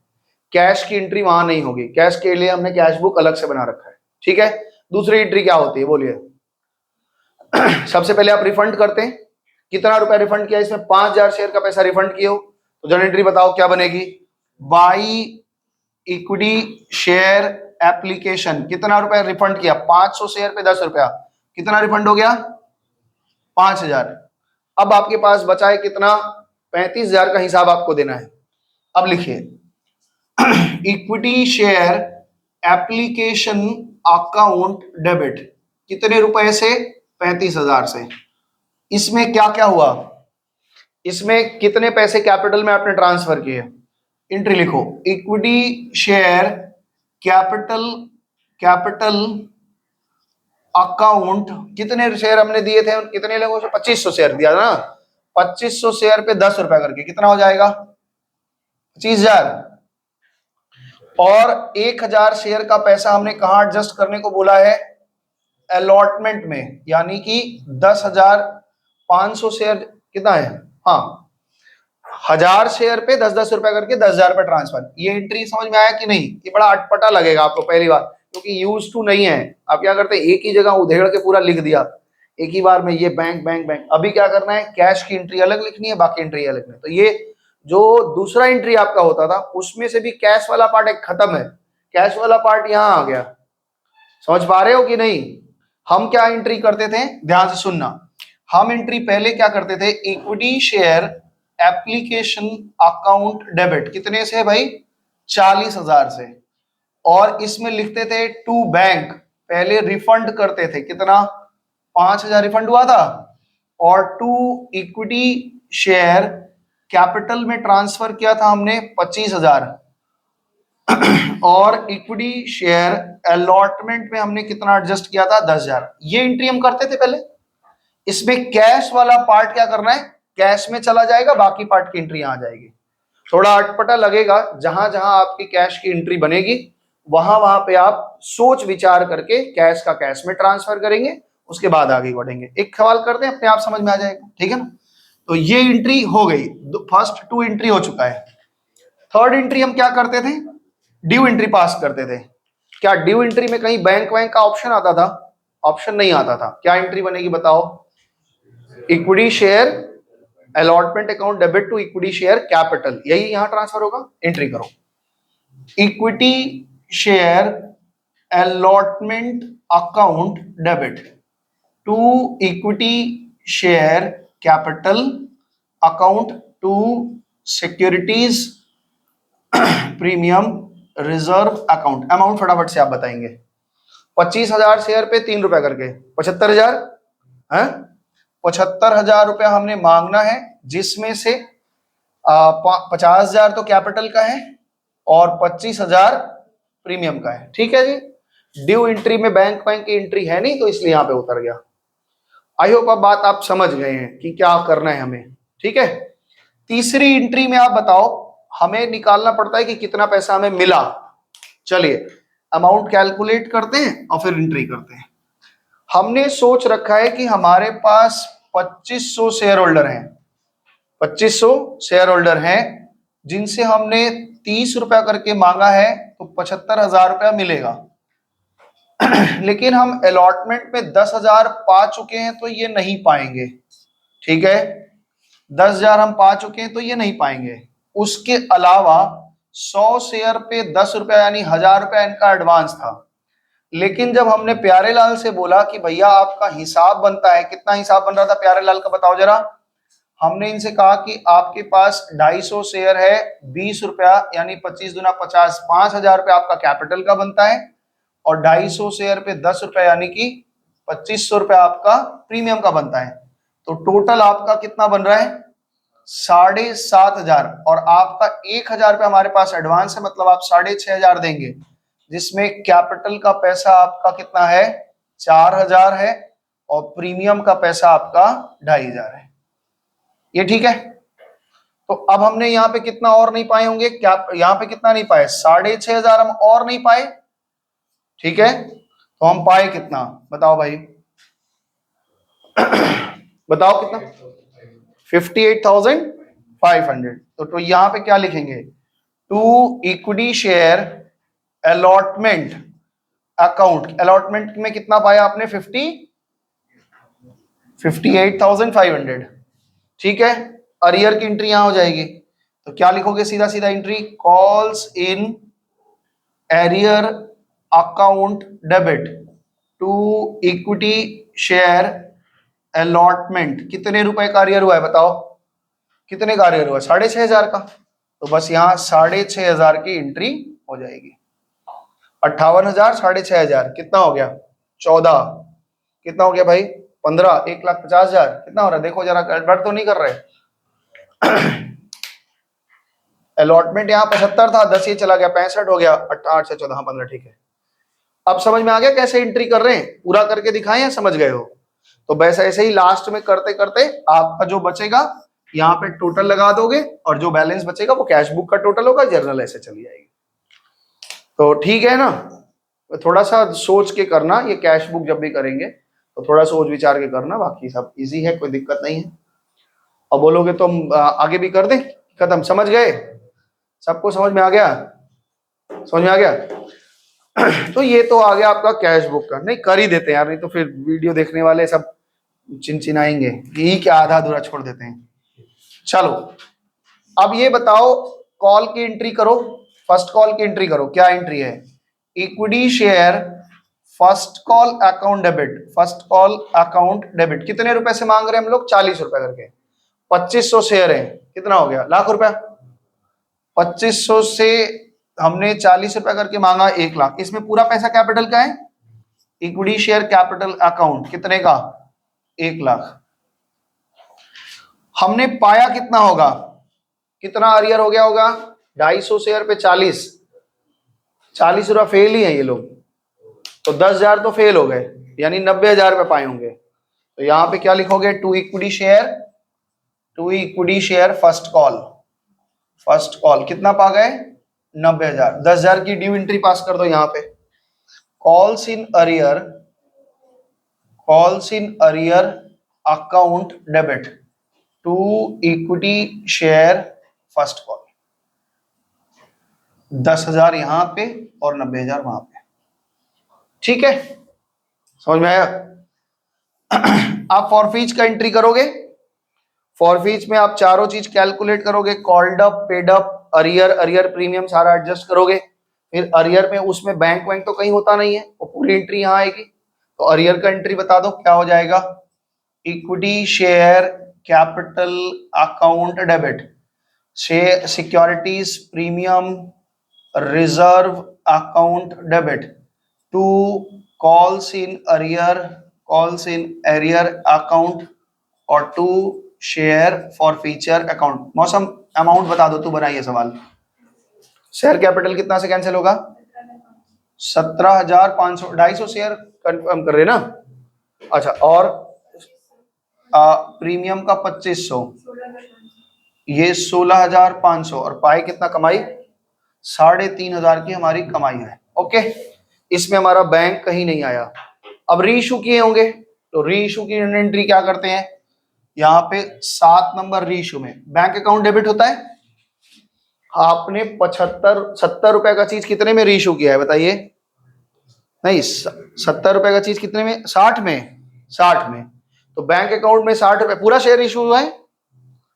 कैश की एंट्री वहां नहीं होगी, कैश के लिए हमने कैश बुक अलग से बना रखा है। ठीक है, दूसरी एंट्री क्या होती है बोलिए? सबसे पहले आप रिफंड करते हैं, कितना रुपया रिफंड किया, इसमें 5000 शेयर का पैसा रिफंड किए हो, तो जर्नल एंट्री बताओ क्या बनेगी। बाई इक्विटी शेयर एप्लीकेशन, कितना रुपया रिफंड किया, 500 शेयर पे 10 रुपया, कितना रिफंड हो गया, 5000। अब आपके पास बचा है कितना, 35000 का हिसाब आपको देना है। अब लिखिए equity share application account debit, कितने रुपए से, 35000 से। इसमें क्या क्या हुआ, इसमें कितने पैसे कैपिटल में आपने ट्रांसफर किए, एंट्री लिखो, इक्विटी शेयर कैपिटल अकाउंट, कितने शेयर हमने दिए थे, कितने लोगों से, 2500 शेयर दिया ना, 2500 शेयर पे 10 रुपया करके कितना हो जाएगा, 25000। और 1000 शेयर का पैसा हमने कहां एडजस्ट करने को बोला है, अलॉटमेंट में, यानी कि 10,500 शेयर कितना है, हाँ 1000 शेयर पे 10-10 रुपया करके 10,000 पे ट्रांसफर। ये एंट्री समझ में आया कि नहीं, ये बड़ा अटपटा लगेगा आपको पहली बार, क्योंकि यूज टू नहीं है। आप क्या करते हैं, एक ही जगह उधेड़ के पूरा लिख दिया एक ही बार में, ये बैंक बैंक बैंक। अभी क्या करना है, कैश की एंट्री अलग लिखनी है, बाकी एंट्री अलग लिखनी है। तो ये जो दूसरा एंट्री आपका होता था उसमें से भी कैश वाला पार्ट एक खत्म है, कैश वाला पार्ट यहां आ गया। समझ पा रहे हो कि नहीं। हम क्या एंट्री करते थे, ध्यान से सुनना, हम एंट्री पहले क्या करते थे, equity share application account debit, कितने से भाई, 40,000 से। और इसमें लिखते थे टू बैंक, पहले रिफंड करते थे, कितना, 5,000 रिफंड हुआ था। और टू इक्विटी शेयर कैपिटल में ट्रांसफर किया था हमने 25,000। और इक्विटी शेयर अलॉटमेंट में हमने कितना एडजस्ट किया था, 10,000। ये एंट्री हम करते थे पहले। इसमें कैश वाला पार्ट क्या करना है, कैश में चला जाएगा, बाकी पार्ट की एंट्री आ जाएगी। थोड़ा अटपटा लगेगा, जहां जहां आपकी कैश की एंट्री बनेगी वहां वहां पे आप सोच विचार करके कैश का कैश में ट्रांसफर करेंगे, उसके बाद आगे बढ़ेंगे। एक सवाल करते हैं, अपने आप समझ में आ जाएगा, ठीक है ना। तो ये एंट्री हो गई, फर्स्ट 2 एंट्री हो चुका है। थर्ड एंट्री हम क्या करते थे, ड्यू एंट्री पास करते थे। क्या ड्यू एंट्री में कहीं बैंक वैंक का ऑप्शन आता था, ऑप्शन नहीं आता था। क्या एंट्री बनेगी बताओ, equity share allotment account debit to equity share capital, यही यहां ट्रांसफर होगा। एंट्री करो, equity share allotment account debit to equity share capital account to securities premium reserve account. Amount फटाफट से आप बताएंगे, 25,000 शेयर पे 3 रुपया करके 75,000 है, 75,000 रुपया हमने मांगना है, जिसमें से 50,000 तो कैपिटल का है और 25,000 प्रीमियम का है। ठीक है जी। ड्यू एंट्री में बैंक की एंट्री है नहीं, तो इसलिए यहां पे उतर गया। आई होप अब बात आप समझ गए हैं कि क्या करना है हमें। ठीक है, तीसरी एंट्री में आप बताओ, हमें निकालना पड़ता है कि कितना पैसा हमें मिला। चलिए अमाउंट कैलकुलेट करते हैं और फिर एंट्री करते हैं। हमने सोच रखा है कि हमारे पास 2500 शेयर होल्डर हैं, 2500 शेयर होल्डर हैं, जिनसे हमने 30 रुपया करके मांगा है, तो 75,000 रुपया मिलेगा। लेकिन हम अलॉटमेंट में 10,000 पा चुके हैं, तो ये नहीं पाएंगे। ठीक है, 10,000 हम पा चुके हैं, तो ये नहीं पाएंगे। उसके अलावा 100 शेयर पे 10 रुपया यानी 1,000 रुपया इनका एडवांस था। लेकिन जब हमने प्यारेलाल से बोला कि भैया आपका हिसाब बनता है, कितना हिसाब बन रहा था प्यारेलाल का बताओ जरा। हमने इनसे कहा कि आपके पास 250 शेयर है, 20 रुपया यानी 25 दूना 50, 5,000 रुपया आपका कैपिटल का बनता है, और 250 शेयर पे 10 रुपया यानी कि 2500 रुपया आपका प्रीमियम का बनता है। तो टोटल आपका कितना बन रहा है, 7,500। और आपका 1,000 रुपया हमारे पास एडवांस है, मतलब आप 6,500 देंगे, जिसमें कैपिटल का पैसा आपका कितना है, 4,000 है, और प्रीमियम का पैसा आपका 2,500 है। ये ठीक है। तो अब हमने यहाँ पे कितना और नहीं पाए होंगे, क्या यहाँ पे कितना नहीं पाए, 6,500 हम और नहीं पाए। ठीक है, तो हम पाए कितना बताओ भाई, बताओ कितना, 58,500। तो यहां पे क्या लिखेंगे, to equity share allotment account. Allotment में कितना पाया आपने, 50, 58,500। ठीक है, अरियर की एंट्री यहां हो जाएगी, तो क्या लिखोगे सीधा सीधा entry, calls in arrear account debit to equity share allotment. कितने रुपए का अरियर हुआ है बताओ, कितने का अरियर हुआ है, 6,500 का, तो बस यहाँ 6,500 की एंट्री हो जाएगी। 58,000 6,500 कितना हो गया, 14, कितना हो गया भाई 15, 1,50,000 कितना हो रहा है, देखो जरा गड़बड़ तो नहीं कर रहे। अलॉटमेंट यहाँ 75 था, 10 ये चला गया 65 हो गया, 8 से 14 15, ठीक है। अब समझ में आ गया कैसे एंट्री कर रहे हैं, पूरा करके दिखाएं या समझ गए हो? तो बस ऐसे ही लास्ट में करते करते आपका जो बचेगा यहाँ पे टोटल लगा दोगे, और जो बैलेंस बचेगा वो कैश बुक का टोटल होगा, जर्नल ऐसे चली जाएगी। तो ठीक है ना, थोड़ा सा सोच के करना, ये कैश बुक जब भी करेंगे तो थोड़ा सोच विचार के करना, बाकी सब इजी है, कोई दिक्कत नहीं है। और बोलोगे तो हम आगे भी कर दें, खत्म, समझ गए, सबको समझ में आ गया, समझ में आ गया? तो ये तो आ गया आपका कैश बुक का, नहीं कर ही देते हैं यार, नहीं तो फिर वीडियो देखने वाले सब चिनचिनाएंगे, यही क्या आधा अधूरा छोड़ देते हैं। चलो अब ये बताओ, कॉल की एंट्री करो, फर्स्ट कॉल की एंट्री करो, क्या एंट्री है, equity share first call account debit, first call account debit, कितने रुपए से मांग रहे हैं हम लोग, 40 रुपए करके, 2500 शेयर है, कितना हो गया, लाख रुपया, 2500 से हमने 40 रुपए करके मांगा 1 लाख, इसमें पूरा पैसा कैपिटल का है, इक्विटी शेयर कैपिटल अकाउंट कितने का, 1 लाख। हमने पाया कितना होगा, कितना अरियर हो गया होगा, 250 शेयर पे 40 रुपया फेल ही है ये लोग, तो 10,000 तो फेल हो गए, यानी 90,000 पे पाए होंगे। तो यहाँ पे क्या लिखोगे, to equity share first call कितना पा गए, 90,000, 10,000 की ड्यू एंट्री पास कर दो यहाँ पे, calls in arrear account debit to equity share first call, 10,000 यहां पे और 90,000 वहां पे, ठीक है, समझ में आया? आप फॉरफीच का एंट्री करोगे, फॉरफीच में आप चारों चीज कैलकुलेट करोगे, called up, paid up, arrear premium सारा एडजस्ट करोगे, फिर अरियर में उसमें बैंक तो कहीं होता नहीं है, वो पूरी एंट्री यहाँ आएगी, तो अरियर का एंट्री बता दो क्या हो जाएगा, equity share capital account debit, securities premium reserve account debit to calls in arrear account और to share for feature account. मौसम अमाउंट बता दो, तू बनाइए सवाल, शेयर कैपिटल कितना से कैंसिल होगा, 17,500, 250 शेयर कंफर्म कर रहे ना, अच्छा, और प्रीमियम का 2500, ये 16,500, और पाए कितना कमाई, 3,500 की हमारी कमाई है, ओके, इसमें हमारा बैंक कहीं नहीं आया। अब री इशू किए होंगे, तो री इशू की एंट्री क्या करते हैं, यहाँ पे 7 नंबर री इशू में बैंक अकाउंट डेबिट होता है, आपने 70 रुपए का चीज कितने में री इशू किया है बताइए, नहीं 70 रुपए का चीज कितने में, 60 में, तो बैंक अकाउंट में 60 रुपए पूरा शेयर इशू हुआ है,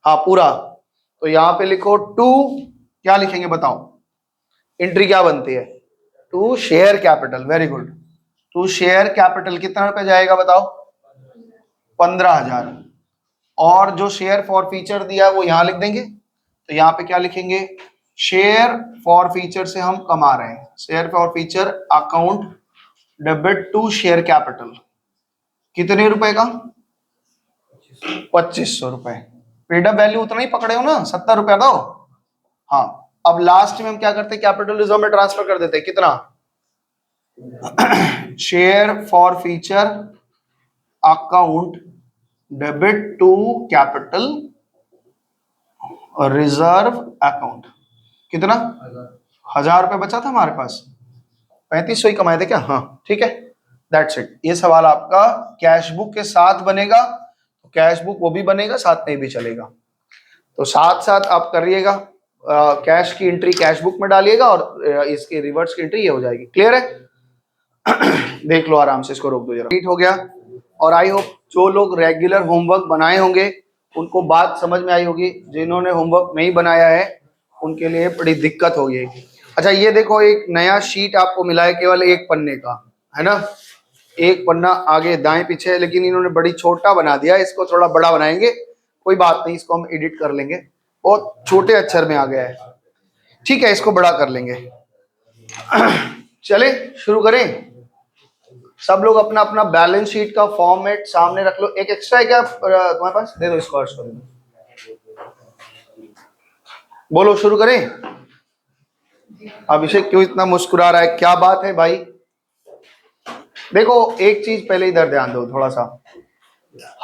हाँ पूरा, तो यहाँ पे लिखो टू, क्या लिखेंगे बताओ, एंट्री क्या बनती है, to share capital, very good, to share capital कितना रुपए जाएगा बताओ, 15,000, और जो शेयर फॉर फीचर दिया है वो यहाँ लिख देंगे, तो यहाँ पे क्या लिखेंगे, शेयर फॉर फीचर से हम कमा रहे हैं, share for feature account debit to share capital, कितने रुपए का, 2500 रुपए, पेड अप वैल्यू उतना ही पकड़े हो ना, 70 रुपया दो, हाँ। अब लास्ट में हम क्या करते हैं, कैपिटल रिजर्व में ट्रांसफर कर देते हैं, कितना, share for feature account debit to capital reserve account, कितना, 1,000 रुपए बचा था हमारे पास, 3500 ही कमाए थे क्या, हाँ ठीक है, दैट्स इट। ये सवाल आपका कैश बुक के साथ बनेगा, तो कैश बुक वो भी बनेगा, साथ में भी चलेगा, तो साथ साथ आप करिएगा, कैश की एंट्री कैश बुक में डालिएगा, और इसकी रिवर्स की एंट्री ये हो जाएगी, क्लियर है? देख लो आराम से, इसको रोक दो जरा, हो गया, और आई होप जो लोग रेगुलर होमवर्क बनाए होंगे उनको बात समझ में आई होगी, जिन्होंने होमवर्क नहीं बनाया है उनके लिए बड़ी दिक्कत होगी। अच्छा ये देखो, एक नया शीट आपको मिला है केवल एक पन्ने का, है ना, एक पन्ना आगे दाएं पीछे है, लेकिन इन्होंने बड़ी छोटा बना दिया, इसको थोड़ा बड़ा बनाएंगे, कोई बात नहीं, इसको हम एडिट कर लेंगे, बहुत छोटे अक्षर में आ गया है, ठीक है, इसको बड़ा कर लेंगे। चले शुरू करें। सब लोग अपना अपना बैलेंस शीट का फॉर्मेट सामने रख लो। एक एक्स्ट्रा है क्या तुम्हारे पास, दे दो इसको, अर्श कर दो। बोलो शुरू करें। अभिषेक क्यों इतना मुस्कुरा रहा है, क्या बात है भाई? देखो एक चीज पहले इधर ध्यान दो थोड़ा सा,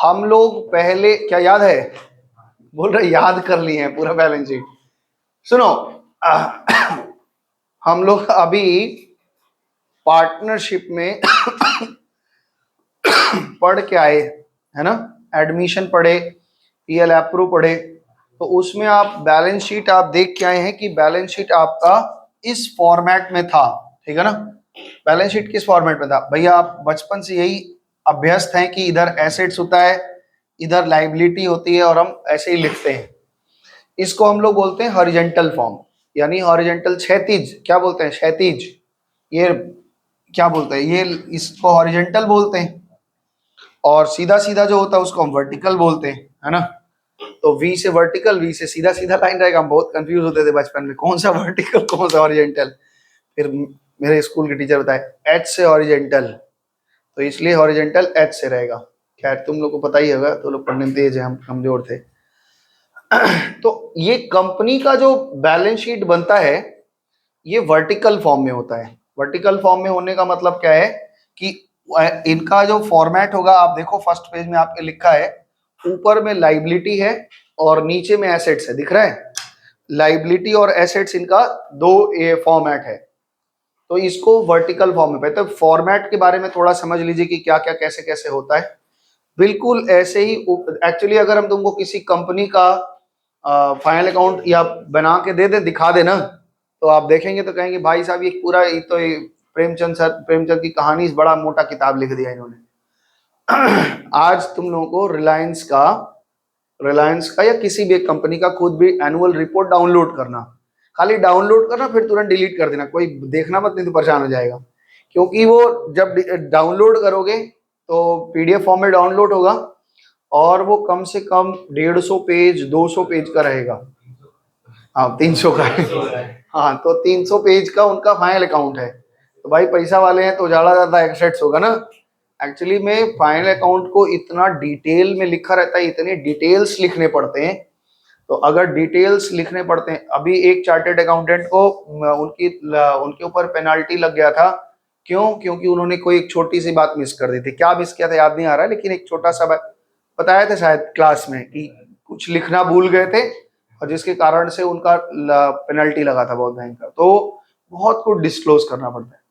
हम लोग पहले क्या याद है, बोल रहे याद कर लिए हैं पूरा बैलेंस शीट। सुनो हम लोग अभी पार्टनरशिप में पढ़ के आए, है ना, एडमिशन पढ़े, पीएल अप्रूव पढ़े, तो उसमें आप बैलेंस शीट आप देख के आए हैं कि बैलेंस शीट आपका इस फॉर्मेट में था, ठीक है ना। बैलेंस शीट किस फॉर्मेट में था भैया, आप बचपन से यही अभ्यस्त हैं कि इधर एसेट्स होता है, इधर लाइबिलिटी होती है, और हम ऐसे ही लिखते हैं। इसको हम लोग बोलते हैं हॉरिजॉन्टल फॉर्म, यानी हॉरिजॉन्टल, क्षैतिज, क्या बोलते हैं, क्षैतिज, ये क्या बोलते हैं, ये इसको हॉरिजॉन्टल बोलते हैं, और सीधा सीधा जो होता है उसको हम वर्टिकल बोलते हैं, है ना। तो वी से वर्टिकल, वी से सीधा सीधा लाइन रहेगा। हम बहुत कंफ्यूज होते थे बचपन में, कौन सा वर्टिकल कौन सा हॉरिजॉन्टल, फिर मेरे स्कूल के टीचर बताए एच से हॉरिजॉन्टल, तो इसलिए हॉरिजॉन्टल एच से रहेगा। खैर तुम लोग को पता ही होगा, तो लोग पढ़ने में तेज है, हम कमजोर थे। तो ये कंपनी का जो बैलेंस शीट बनता है ये वर्टिकल फॉर्म में होता है। वर्टिकल फॉर्म में होने का मतलब क्या है कि इनका जो फॉर्मेट होगा, आप देखो फर्स्ट पेज में आपके लिखा है, ऊपर में लाइबिलिटी है और नीचे में एसेट्स है, दिख रहा है, लाइबिलिटी और एसेट्स, इनका दो फॉर्मेट है, तो इसको वर्टिकल फॉर्म में। तो फॉर्मेट के बारे में थोड़ा समझ लीजिए कि क्या क्या कैसे कैसे होता है। बिल्कुल ऐसे ही एक्चुअली अगर हम तुमको किसी कंपनी का फाइनल अकाउंट या बना के दे दे, दिखा दे ना, तो आप देखेंगे तो कहेंगे भाई साहब ये पूरा, ये तो ये प्रेमचंद की कहानी, इस बड़ा मोटा किताब लिख दिया इन्होंने। आज तुम लोगों को रिलायंस का या किसी भी एक कंपनी का खुद भी एनुअल रिपोर्ट डाउनलोड करना, खाली डाउनलोड करना, फिर तुरंत डिलीट कर देना, कोई देखना मत, नहीं तो परेशान हो जाएगा। क्योंकि वो जब डाउनलोड करोगे तो पीडीएफ फॉर्म में डाउनलोड होगा, और वो कम से कम 150 पेज 200 पेज का रहेगा, हाँ 300 का है, हाँ तो 300 पेज का उनका फाइनल अकाउंट है। तो भाई पैसा वाले हैं तो ज़्यादा ज़्यादा एसेट्स होगा ना। एक्चुअली में फाइनल अकाउंट को इतना डिटेल में लिखा रहता है, इतने डिटेल्स लिखने पड़ते हैं, तो अगर डिटेल्स लिखने पड़ते हैं, अभी एक चार्टर्ड अकाउंटेंट को उनके ऊपर पेनाल्टी लग गया था, क्यों, क्योंकि उन्होंने कोई एक छोटी सी बात मिस कर दी थी, क्या मिस किया था याद नहीं आ रहा है, लेकिन एक छोटा सा बताया था शायद क्लास में कि कुछ लिखना भूल गए थे, और जिसके कारण से उनका पेनल्टी लगा था बहुत भयंकर। तो बहुत कुछ डिस्क्लोज करना पड़ता है।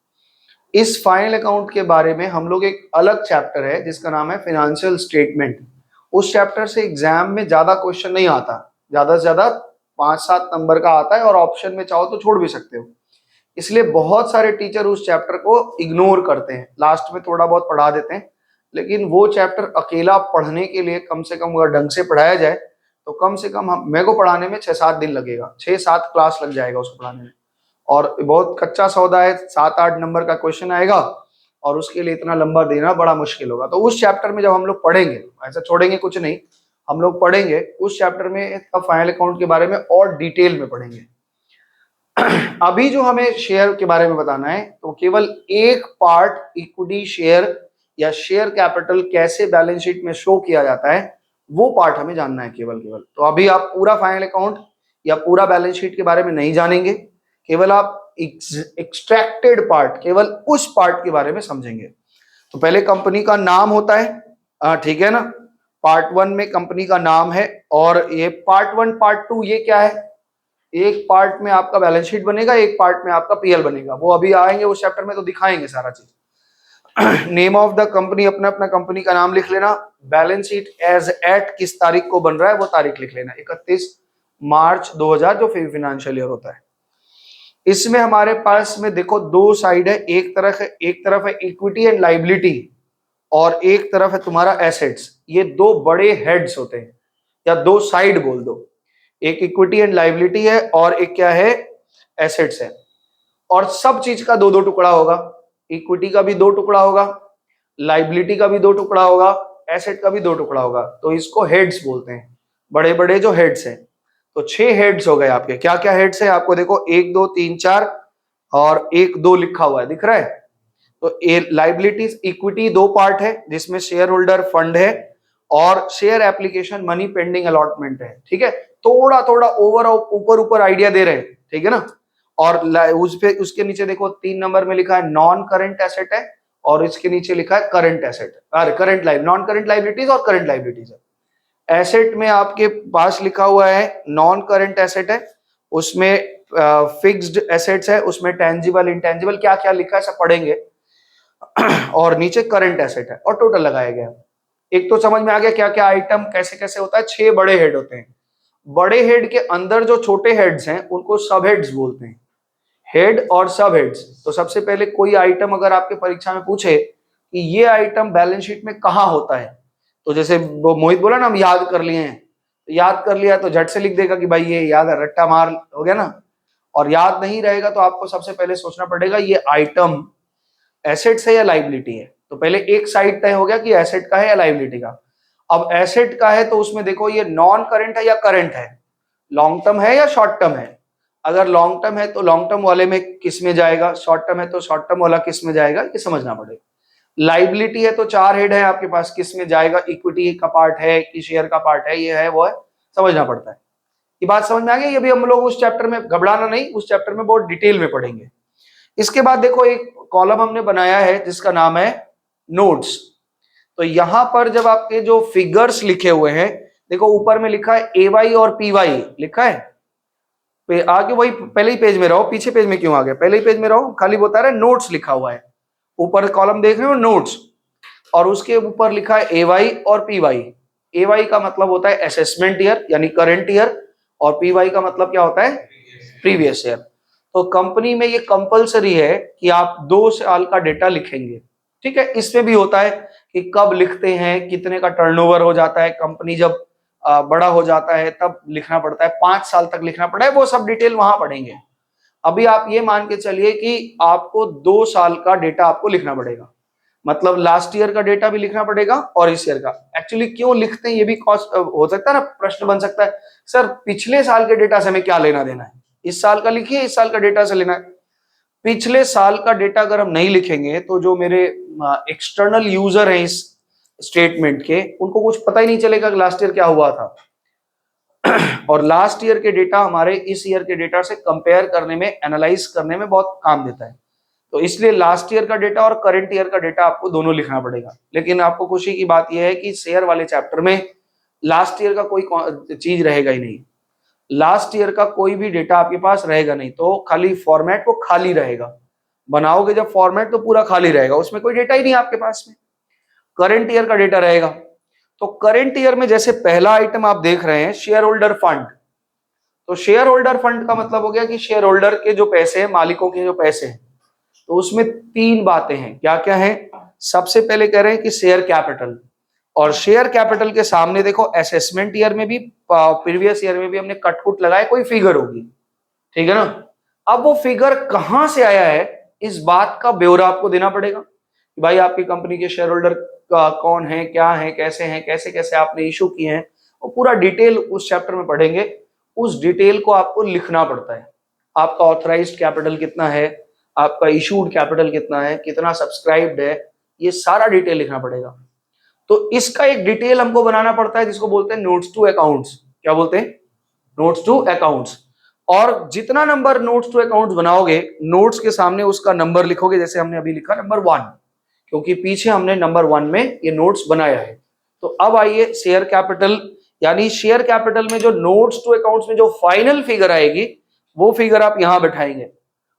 इस फाइनल अकाउंट के बारे में हम लोग, एक अलग चैप्टर है जिसका नाम है फाइनेंशियल स्टेटमेंट, उस चैप्टर से एग्जाम में ज्यादा क्वेश्चन नहीं आता, ज्यादा से ज्यादा 5-7 नंबर का आता है, और ऑप्शन में चाहो तो छोड़ भी सकते हो। इसलिए बहुत सारे टीचर उस चैप्टर को इग्नोर करते हैं, लास्ट में थोड़ा बहुत पढ़ा देते हैं, लेकिन वो चैप्टर अकेला पढ़ने के लिए कम से कम अगर ढंग से पढ़ाया जाए तो कम से कम मेरे को पढ़ाने में 6-7 दिन लगेगा, 6-7 क्लास लग जाएगा उसको पढ़ाने में, और बहुत कच्चा सौदा है, 7-8 नंबर का क्वेश्चन आएगा, और उसके लिए इतना लंबा देना बड़ा मुश्किल होगा। तो उस चैप्टर में जब हम लोग पढ़ेंगे, ऐसा छोड़ेंगे कुछ नहीं, हम लोग पढ़ेंगे उस चैप्टर में फाइनल अकाउंट के बारे में और डिटेल में पढ़ेंगे। अभी जो हमें शेयर के बारे में बताना है, तो केवल एक पार्ट इक्विटी शेयर या शेयर कैपिटल कैसे बैलेंस शीट में शो किया जाता है, वो पार्ट हमें जानना है केवल। तो अभी आप पूरा फाइनल अकाउंट या पूरा बैलेंस शीट के बारे में नहीं जानेंगे, केवल आप एक्सट्रैक्टेड पार्ट, केवल उस पार्ट के बारे में समझेंगे। तो पहले कंपनी का नाम होता है, ठीक है ना, पार्ट 1 में कंपनी का नाम है, और ये पार्ट 1 पार्ट 2 ये क्या है, एक पार्ट में आपका बैलेंस शीट बनेगा, एक पार्ट में आपका पीएल बनेगा, वो अभी आएंगे उस चैप्टर में तो दिखाएंगे सारा चीज। नेम ऑफ द कंपनी, अपना अपना कंपनी का नाम लिख लेना। बैलेंस शीट एज एट किस तारीख को बन रहा है वो तारीख लिख लेना, 31 मार्च 2000 जो फाइनेंशियल ईयर होता है। इसमें हमारे पास में देखो 2 साइड है, एक तरफ है इक्विटी एंड लाइबिलिटी, और एक तरफ है तुम्हारा एसेट्स। ये दो बड़े हेड्स होते हैं या दो साइड बोल दो, एक इक्विटी एंड लायबिलिटी है और एक क्या है, एसेट्स है। और सब चीज का दो दो टुकड़ा होगा, इक्विटी का भी दो टुकड़ा होगा, लायबिलिटी का भी दो टुकड़ा होगा, एसेट का भी दो टुकड़ा होगा। तो इसको हेड्स बोलते हैं, बड़े बड़े जो हेड्स हैं। तो 6 हेड्स हो गए आपके। क्या क्या हेड्स है आपको देखो, 1 2 3 4 और 1 2 लिखा हुआ है, दिख रहा है। तो लायबिलिटीज इक्विटी दो पार्ट है जिसमें शेयर होल्डर फंड है और share application money pending allotment है। ठीक है, थोड़ा थोड़ा ओवर ऊपर ऊपर आइडिया दे रहे हैं, ठीक है ना। और उस पे उसके नीचे देखो 3 नंबर में लिखा है नॉन करंट एसेट है और इसके नीचे लिखा है करंट एसेट, अरे current live, non current liabilities और करंट लाइबिलिटीज है। एसेट में आपके पास लिखा हुआ है नॉन करंट एसेट है, उसमें फिक्स्ड एसेट्स है, उसमें टेंजिबल इंटेंजिबल क्या क्या लिखा है सब पढ़ेंगे। और नीचे करंट एसेट है और टोटल लगाया गया। एक तो समझ में आ गया क्या क्या आइटम कैसे कैसे होता है। 6 बड़े हेड होते हैं, बड़े हेड के अंदर जो छोटे हेड्स हैं उनको सब हेड्स बोलते हैं, हेड और सब हेड्स। तो सबसे पहले कोई आइटम अगर आपके परीक्षा में पूछे कि ये आइटम बैलेंस शीट में कहाँ होता है, तो जैसे वो मोहित बोला ना हम याद कर लिए हैं, तो याद कर लिया तो झट से लिख देगा कि भाई ये याद है, रट्टा मार हो गया ना। और याद नहीं रहेगा तो आपको सबसे पहले सोचना पड़ेगा ये आइटम एसेट्स है या लाइबिलिटी है। तो पहले एक साइड तय हो गया कि एसेट का है या लाइबिलिटी का। अब एसेट का है तो उसमें देखो ये नॉन करंट है या करंट है, लॉन्ग टर्म है या शॉर्ट टर्म है। अगर लॉन्ग टर्म है तो लॉन्ग टर्म वाले में किस में जाएगा, शॉर्ट टर्म है तो शॉर्ट टर्म वाला किस में जाएगा, ये समझना पड़ेगा। लाइबिलिटी है तो 4 हेड है आपके पास, किस में जाएगा, इक्विटी का पार्ट है कि शेयर का पार्ट है, ये है वो है, समझना पड़ता है। ये बात समझ में आ गई। ये भी हम लोग उस चैप्टर में, घबराना नहीं, उस चैप्टर में बहुत डिटेल में पढ़ेंगे। इसके बाद देखो एक कॉलम हमने बनाया है जिसका नाम है नोट्स। तो यहां पर जब आपके जो फिगर्स लिखे हुए हैं, देखो ऊपर में लिखा है AY और PY लिखा है, आगे वही पहले ही पेज में रहो, पीछे पेज में क्यों आ गए, पहले ही पेज में रहो, खाली बता रहा है नोट्स लिखा हुआ है। ऊपर कॉलम देख रहे हो नोट्स, और उसके ऊपर लिखा है AY और PY। AY का मतलब होता है असेसमेंट ईयर यानी करंट ईयर, और PY का मतलब क्या होता है, प्रीवियस ईयर। तो कंपनी में ये कंपलसरी है कि आप 2 साल का डेटा लिखेंगे। ठीक है, इसमें भी होता है कि कब लिखते हैं, कितने का टर्नओवर हो जाता है, कंपनी जब बड़ा हो जाता है तब लिखना पड़ता है, 5 साल तक लिखना पड़ा है, वो सब डिटेल वहां पढ़ेंगे। अभी आप ये मान के चलिए कि आपको 2 साल का डेटा आपको लिखना पड़ेगा, मतलब लास्ट ईयर का डेटा भी लिखना पड़ेगा और इस ईयर का। एक्चुअली क्यों लिखते हैं ये भी कॉस्ट हो सकता है ना, प्रश्न बन सकता है, सर पिछले साल के डेटा से हमें क्या लेना देना है, इस साल का लिखिए, इस साल का डेटा से लेना है। पिछले साल का डेटा अगर हम नहीं लिखेंगे तो जो मेरे एक्सटर्नल यूजर हैं इस स्टेटमेंट के, उनको कुछ पता ही नहीं चलेगा कि लास्ट ईयर क्या हुआ था। और लास्ट ईयर के डेटा हमारे इस ईयर के डेटा से कंपेयर करने में, एनालाइज करने में बहुत काम देता है। तो इसलिए लास्ट ईयर का डेटा और करंट ईयर का डेटा आपको दोनों लिखना पड़ेगा। लेकिन आपको खुशी की बात यह है कि शेयर वाले चैप्टर में लास्ट ईयर का कोई चीज रहेगा ही नहीं, लास्ट ईयर का कोई भी डेटा आपके पास रहेगा नहीं। तो खाली फॉर्मेट वो खाली रहेगा, बनाओगे जब फॉर्मेट तो पूरा खाली रहेगा, उसमें कोई डेटा ही नहीं आपके पास में। करंट ईयर का डेटा रहेगा। तो करंट ईयर में जैसे पहला आइटम आप देख रहे हैं शेयर होल्डर फंड। तो शेयर होल्डर फंड का मतलब हो गया कि शेयर होल्डर के जो पैसे हैं, मालिकों के जो पैसे हैं, तो उसमें 3 बातें हैं। क्या क्या है, सबसे पहले कह रहे हैं कि शेयर कैपिटल, और शेयर कैपिटल के सामने देखो असेसमेंट ईयर में भी प्रीवियस ईयर में भी हमने कटकुट लगाए, कोई फिगर होगी, ठीक है ना। अब वो फिगर कहां से आया है, इस बात का ब्यौरा आपको देना पड़ेगा कि भाई आपकी कंपनी के शेयर होल्डर कौन है, क्या है, कैसे कैसे आपने इशू किए हैं, वो पूरा डिटेल उस चैप्टर में पढ़ेंगे। उस डिटेल को आपको लिखना पड़ता है। आपका ऑथराइज्ड कैपिटल कितना है, आपका इशूड कैपिटल कितना है, कितना सब्सक्राइब्ड है, ये सारा डिटेल लिखना पड़ेगा। तो इसका एक डिटेल हमको बनाना पड़ता है जिसको बोलते हैं नोट्स टू अकाउंट्स। क्या बोलते हैं, नोट्स टू अकाउंट्स। और जितना नंबर नोट्स टू अकाउंट्स बनाओगे, नोट्स के सामने उसका नंबर लिखोगे, जैसे हमने अभी लिखा नंबर 1, क्योंकि पीछे हमने नंबर 1 में ये नोट्स बनाया है। तो अब आइए शेयर कैपिटल, यानी शेयर कैपिटल में जो नोट्स टू अकाउंट्स में जो फाइनल फिगर आएगी, वो फिगर आप यहां बैठाएंगे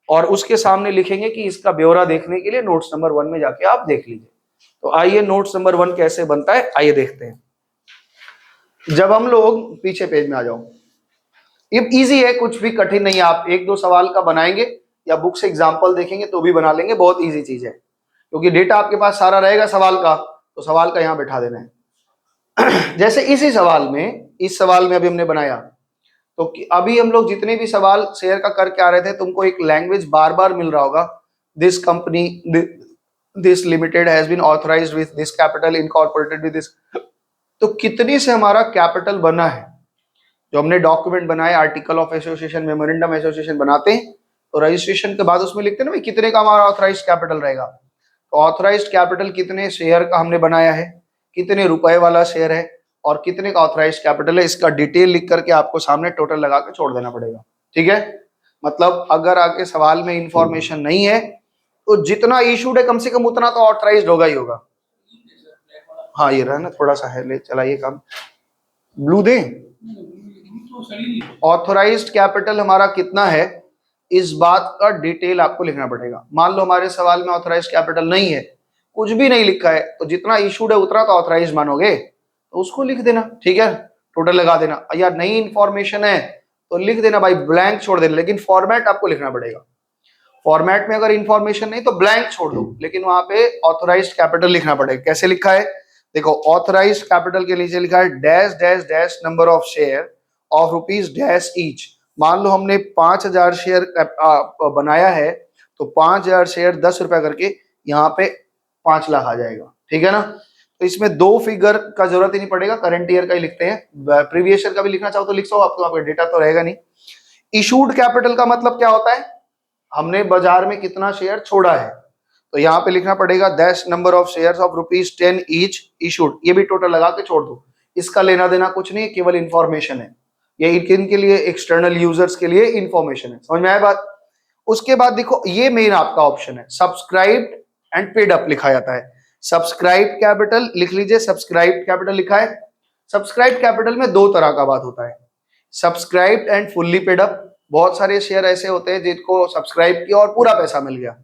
और उसके सामने लिखेंगे कि इसका ब्यौरा देखने के लिए नोट्स नंबर 1 में जाके आप देख लीजिए। तो आइए नोट्स नंबर 1 कैसे बनता है, आइए देखते हैं। जब हम लोग पीछे पेज में आ जाओ, ये इजी है, कुछ भी कठिन नहीं है। आप 1-2 सवाल का बनाएंगे या बुक से एग्जांपल देखेंगे तो भी बना लेंगे, बहुत इजी चीज है, क्योंकि डेटा आपके पास सारा रहेगा सवाल का, तो सवाल का यहाँ बैठा देना है। जैसे इसी सवाल में, इस सवाल में अभी हमने बनाया, तो अभी हम लोग जितने भी सवाल शेयर का करके आ रहे थे, तुमको एक लैंग्वेज बार बार मिल रहा होगा, this company, this limited has been authorised with this capital, incorporated with this. तो कितनी से हमारा कैपिटल बना है, जो हमने डॉक्यूमेंट बनाए, article of association, memorandum association बनाते हैं, तो रजिस्ट्रेशन के बाद उसमें लिखते हैं ना भाई कितने का हमारा ऑथराइज्ड कैपिटल रहेगा। तो ऑथराइज्ड कैपिटल कितने शेयर का हमने बनाया है, कितने रुपए वाला शेयर है, और कितने का ऑथराइज्ड कैपिटल है, इसका डिटेल लिख करके आपको सामने टोटल लगा के छोड़ देना पड़ेगा। ठीक है, मतलब अगर आपके सवाल में इंफॉर्मेशन नहीं है तो जितना इशूड है कम से कम उतना तो ऑथराइज्ड होगा ही होगा। हाँ ये रहा ना, थोड़ा सा है, ले चलाइए काम, ब्लू दें। ऑथराइज्ड कैपिटल हमारा कितना है, इस बात का डिटेल आपको लिखना पड़ेगा। मान लो हमारे सवाल में ऑथराइज्ड कैपिटल नहीं है, कुछ भी नहीं लिखा है, तो जितना इशूड है उतना तो ऑथराइज्ड मानोगे, तो उसको लिख देना। ठीक है, टोटल लगा देना। या नई इंफॉर्मेशन है तो लिख देना भाई, ब्लैंक छोड़ देना, लेकिन फॉर्मेट आपको लिखना पड़ेगा। फॉर्मेट में अगर इंफॉर्मेशन नहीं तो ब्लैंक छोड़ दो, लेकिन वहां पे ऑथराइज्ड कैपिटल लिखना पड़ेगा। कैसे लिखा है देखो, ऑथराइज्ड कैपिटल के नीचे लिखा है dash dash dash number of share of rupees dash each. मान लो हमने 5000 शेयर बनाया है, तो 5000 शेयर 10 रुपया करके यहाँ पे 5 लाख आ जाएगा। ठीक है ना, तो इसमें दो फिगर का जरूरत ही नहीं पड़ेगा, करंट ईयर का ही लिखते हैं। प्रीवियस ईयर का भी लिखना चाहो तो लिख सो, आपका डेटा तो रहेगा नहीं। इशूड कैपिटल का मतलब क्या होता है, हमने बाजार में कितना शेयर छोड़ा है, तो यहाँ पे लिखना पड़ेगा dash number of shares of rupees 10 each issued. ये भी टोटल लगा के छोड़ दो, इसका लेना देना कुछ नहीं, केवल इंफॉर्मेशन है। ये इनके लिए, एक्सटर्नल यूजर्स के लिए इंफॉर्मेशन है। समझ में आया बात। उसके बाद देखो, ये मेन आपका ऑप्शन है, सब्सक्राइब्ड एंड पेड अप लिखा जाता है। सब्सक्राइब कैपिटल लिख लीजिए, सब्सक्राइब कैपिटल लिखा है। सब्सक्राइब कैपिटल में दो तरह का बात होता है, subscribed and fully paid up. बहुत सारे शेयर ऐसे होते हैं जिनको सब्सक्राइब किया और पूरा पैसा मिल गया,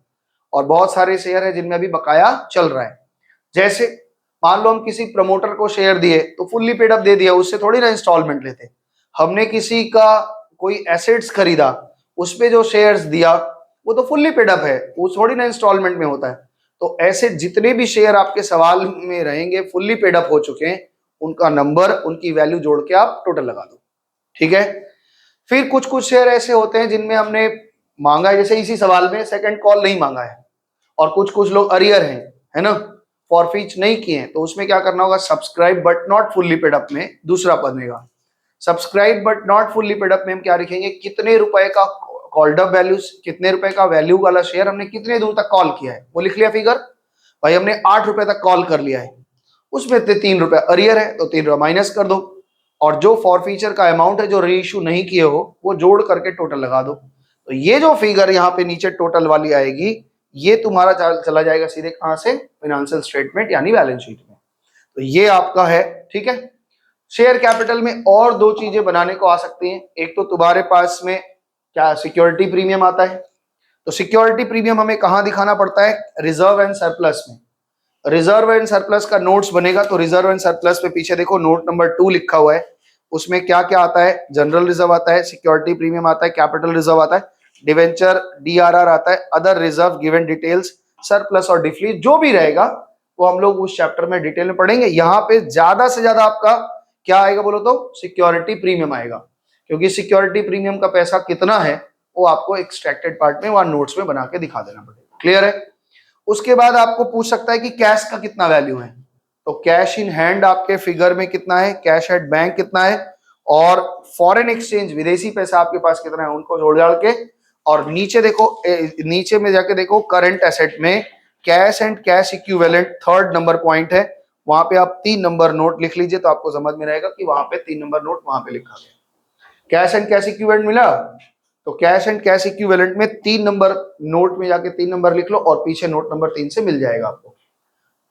और बहुत सारे शेयर है जिनमें अभी बकाया चल रहा है। जैसे मान लो हम किसी प्रमोटर को शेयर दिए तो फुल्ली पेड अप दे दिया, उससे थोड़ी ना इंस्टॉलमेंट लेते। हमने किसी का कोई एसेट्स खरीदा, उस पे जो शेयर्स दिया वो तो फुल्ली पेड अप है, वो थोड़ी ना इंस्टॉलमेंट में होता है। तो ऐसे जितने भी शेयर आपके सवाल में रहेंगे फुल्ली पेड अप हो चुके हैं, उनका नंबर, उनकी वैल्यू जोड़ के आप टोटल लगा दो। ठीक है, फिर कुछ कुछ शेयर ऐसे होते हैं जिनमें हमने मांगा है, जैसे इसी सवाल में सेकंड कॉल नहीं मांगा है, और कुछ कुछ लोग अरियर हैं, है ना, फॉरफीच नहीं किए हैं, तो उसमें क्या करना होगा, subscribe but not fully paid up में दूसरा बनेगा। Subscribe but not fully paid up में हम क्या लिखेंगे, कितने रुपए का कॉल्ड अप वैल्यू, कितने रुपए का वैल्यू वाला शेयर हमने कितने दूर तक कॉल किया है, वो लिख लिया फिगर। भाई हमने 8 रुपए तक कॉल कर लिया है, उसमें 3 रुपए अरियर है, तो 3 रुपए माइनस कर दो, और जो फॉरफीचर का अमाउंट है जो री इशू नहीं किए हो वो जोड़ करके टोटल लगा दो। तो ये जो फिगर यहाँ पे नीचे टोटल वाली आएगी, ये तुम्हारा चला जाएगा सीधे कहां से, फाइनेंशियल स्टेटमेंट यानी बैलेंस शीट में। तो ये आपका है। ठीक है, शेयर कैपिटल में और दो चीजें बनाने को आ सकती हैं। एक तो तुम्हारे पास में क्या सिक्योरिटी प्रीमियम आता है, तो सिक्योरिटी प्रीमियम हमें कहां दिखाना पड़ता है, रिजर्व एंड सरप्लस में। रिजर्व एंड सरप्लस का नोट्स बनेगा, तो रिजर्व एंड सरप्लस पे पीछे देखो नोट नंबर 2 लिखा हुआ है, उसमें क्या क्या आता है, जनरल रिजर्व आता है, सिक्योरिटी प्रीमियम आता है, कैपिटल रिजर्व आता है, डिवेंचर डीआरआर आता है, other reserve given details, surplus और डिफ्लीट जो भी रहेगा वो हम लोग उस चैप्टर में डिटेल में पढ़ेंगे। यहाँ पे ज्यादा से ज्यादा आपका क्या आएगा बोलो तो, सिक्योरिटी प्रीमियम आएगा, क्योंकि सिक्योरिटी प्रीमियम का पैसा कितना है वो आपको एक्सट्रैक्टेड पार्ट में वहां नोट्स में बना के दिखा देना पड़ेगा। क्लियर है। उसके बाद आपको पूछ सकता है कि कैश का कितना वैल्यू है, तो कैश इन हैंड आपके फिगर में कितना है, कैश एट बैंक कितना है, और फॉरेन एक्सचेंज विदेशी पैसा आपके पास कितना है, उनको जोड़ जाड़ के, और नीचे देखो, नीचे में जाके देखो करंट एसेट में cash and cash equivalent 3rd number point है, वहां पे आप 3 नंबर नोट लिख लीजिए, तो आपको समझ में रहेगा कि वहां पे 3 नंबर नोट वहां पे लिखा गया। कैश एंड कैश इक्विवेलेंट मिला, तो कैश एंड कैश इक्विवेलेंट में 3 नंबर नोट में जाके 3 नंबर लिख लो, और पीछे नोट नंबर 3 से मिल जाएगा आपको।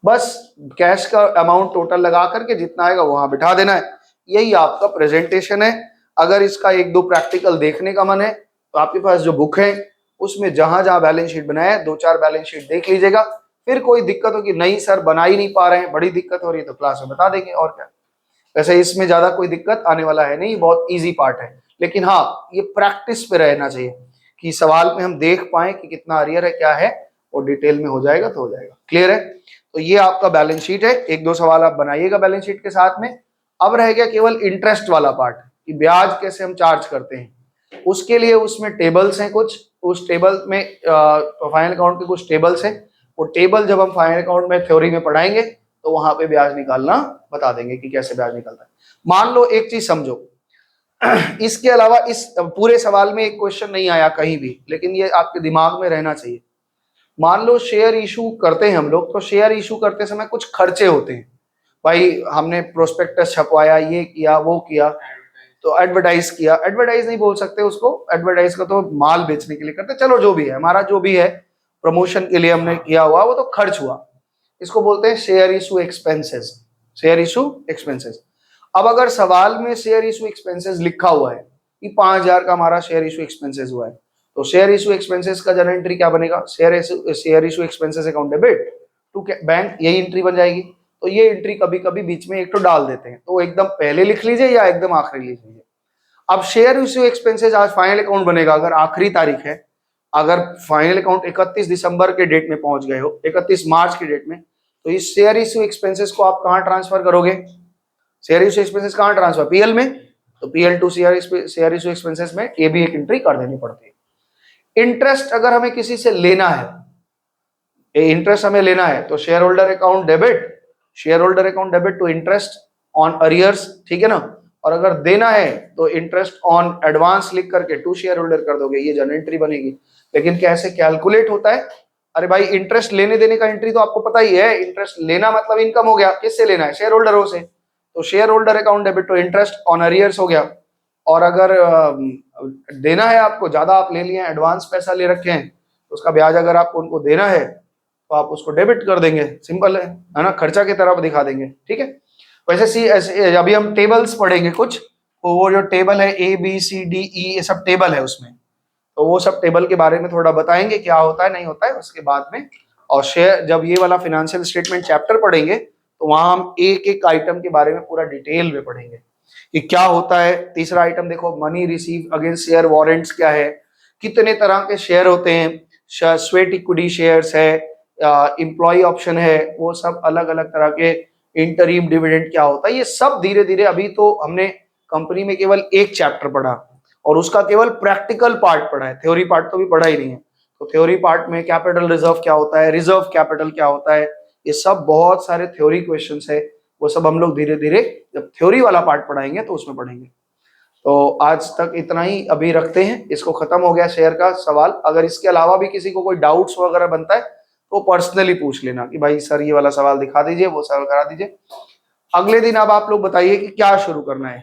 बस कैश का अमाउंट टोटल लगा करके जितना आएगा वहां बिठा देना है। यही आपका प्रेजेंटेशन है। अगर इसका 1-2 प्रैक्टिकल देखने का मन है तो आपके पास जो बुक है उसमें जहां जहां बैलेंस शीट बनाया है 2-4 बैलेंस शीट देख लीजिएगा। फिर कोई दिक्कत हो कि नहीं सर बना ही नहीं पा रहे हैं, बड़ी दिक्कत हो रही है, तो क्लास में बता देंगे, और क्या। वैसे इसमें ज्यादा कोई दिक्कत आने वाला है नहीं, बहुत ईजी पार्ट है, लेकिन हाँ ये प्रैक्टिस पे रहना चाहिए कि सवाल में हम देख पाए कि कितना अरियर है क्या है, और डिटेल में हो जाएगा तो हो जाएगा। क्लियर है। तो ये आपका बैलेंस शीट है। एक दो सवाल आप बनाइएगा बैलेंस शीट के साथ में। अब रह गया केवल इंटरेस्ट वाला पार्ट कि ब्याज कैसे हम चार्ज करते हैं। उसके लिए उसमें टेबल्स हैं कुछ, उस टेबल में फाइनल अकाउंट के कुछ टेबल्स हैं। वो टेबल जब हम फाइनल अकाउंट में थ्योरी में पढ़ाएंगे तो वहां पे ब्याज निकालना बता देंगे कि कैसे ब्याज निकलता है। मान लो एक चीज समझो, इसके अलावा इस पूरे सवाल में एक क्वेश्चन नहीं आया कहीं भी, लेकिन ये आपके दिमाग में रहना चाहिए। मान लो शेयर इशू करते हैं हम लोग, तो शेयर इशू करते समय कुछ खर्चे होते हैं। भाई हमने प्रोस्पेक्टस छपवाया, ये किया वो किया, तो एडवर्टाइज किया, एडवर्टाइज नहीं बोल सकते उसको, एडवर्टाइज का तो माल बेचने के लिए करते, चलो जो भी है हमारा जो भी है प्रमोशन के लिए हमने किया हुआ वो तो खर्च हुआ, इसको बोलते हैं share issue expenses. Share issue expenses. अब अगर सवाल में शेयर इशू एक्सपेंसेस लिखा हुआ है कि 5,000 का हमारा शेयर इशू एक्सपेंसेस हुआ है, तो शेयर इशू एक्सपेंसेस का जनरल एंट्री क्या बनेगा? Share issue expenses account debit to bank, यही एंट्री बन जाएगी। तो ये एंट्री कभी कभी बीच में एक तो डाल देते हैं, तो एकदम पहले लिख लीजिए या एकदम आखिरी लिख लीजिए। अब शेयर इशू एक्सपेंसेस आज फाइनल अकाउंट बनेगा, अगर आखिरी तारीख है, अगर फाइनल अकाउंट 31 दिसंबर के डेट में पहुंच गए हो, 31 मार्च के डेट में, तो इस शेयर इशू एक्सपेंसेस को आप कहां ट्रांसफर करोगे? शेयर इशू एक्सपेंसेस कहां ट्रांसफर? पीएल में। तो PL to share issue expenses में ये भी एक एंट्री कर देनी पड़ती है। इंटरेस्ट अगर हमें किसी से लेना है, इंटरेस्ट हमें लेना है, तो shareholder account debit, shareholder account debit to interest on arrears, ठीक है ना। और अगर देना है तो इंटरेस्ट ऑन एडवांस लिख करके टू शेयर होल्डर कर दोगे, ये जनरल एंट्री बनेगी। लेकिन कैसे कैलकुलेट होता है? अरे भाई इंटरेस्ट लेने देने का एंट्री तो आपको पता ही है, इंटरेस्ट लेना मतलब इनकम हो गया, किससे लेना है? शेयर होल्डरों से। तो shareholder account debit to interest on arrears हो गया। और अगर देना है आपको, ज्यादा आप ले लिए, एडवांस पैसा ले रखे हैं, तो उसका ब्याज अगर आपको उनको देना है तो आप उसको डेबिट कर देंगे, सिंपल है ना, खर्चा की तरफ दिखा देंगे, ठीक है। वैसे सी ऐसे अभी हम टेबल्स पढ़ेंगे कुछ, तो वो जो टेबल है ABCDE ये सब टेबल है उसमें, तो वो सब टेबल के बारे में थोड़ा बताएंगे क्या होता है नहीं होता है उसके बाद में। और शेयर जब ये वाला फाइनेंशियल स्टेटमेंट चैप्टर पढ़ेंगे तो वहां हम एक एक आइटम के बारे में पूरा डिटेल में पढ़ेंगे कि क्या होता है। तीसरा आइटम देखो, money receive against share warrants क्या है, कितने तरह के शेयर होते हैं, स्वेट इक्विटी शेयर्स है, एम्प्लॉय ऑप्शन है, वो सब अलग अलग तरह के, इंटरिम डिविडेंड क्या होता है, ये सब धीरे धीरे। अभी तो हमने कंपनी में केवल एक चैप्टर पढ़ा और उसका केवल प्रैक्टिकल पार्ट पढ़ा है, थ्योरी पार्ट तो भी पढ़ा ही नहीं है। तो थ्योरी पार्ट में कैपिटल रिजर्व क्या होता है, रिजर्व कैपिटल क्या होता है, ये सब बहुत सारे थ्योरी क्वेश्चंस है, वो सब हम लोग धीरे धीरे जब थ्योरी वाला पार्ट पढ़ाएंगे तो उसमें पढ़ेंगे। तो आज तक इतना ही अभी रखते हैं, इसको खत्म हो गया शेयर का सवाल। अगर इसके अलावा भी किसी को कोई डाउट्स वगैरह बनता है तो पर्सनली पूछ लेना कि भाई सर ये वाला सवाल दिखा दीजिए, वो सवाल करा दीजिए। अगले दिन अब आप लोग बताइए कि क्या शुरू करना है।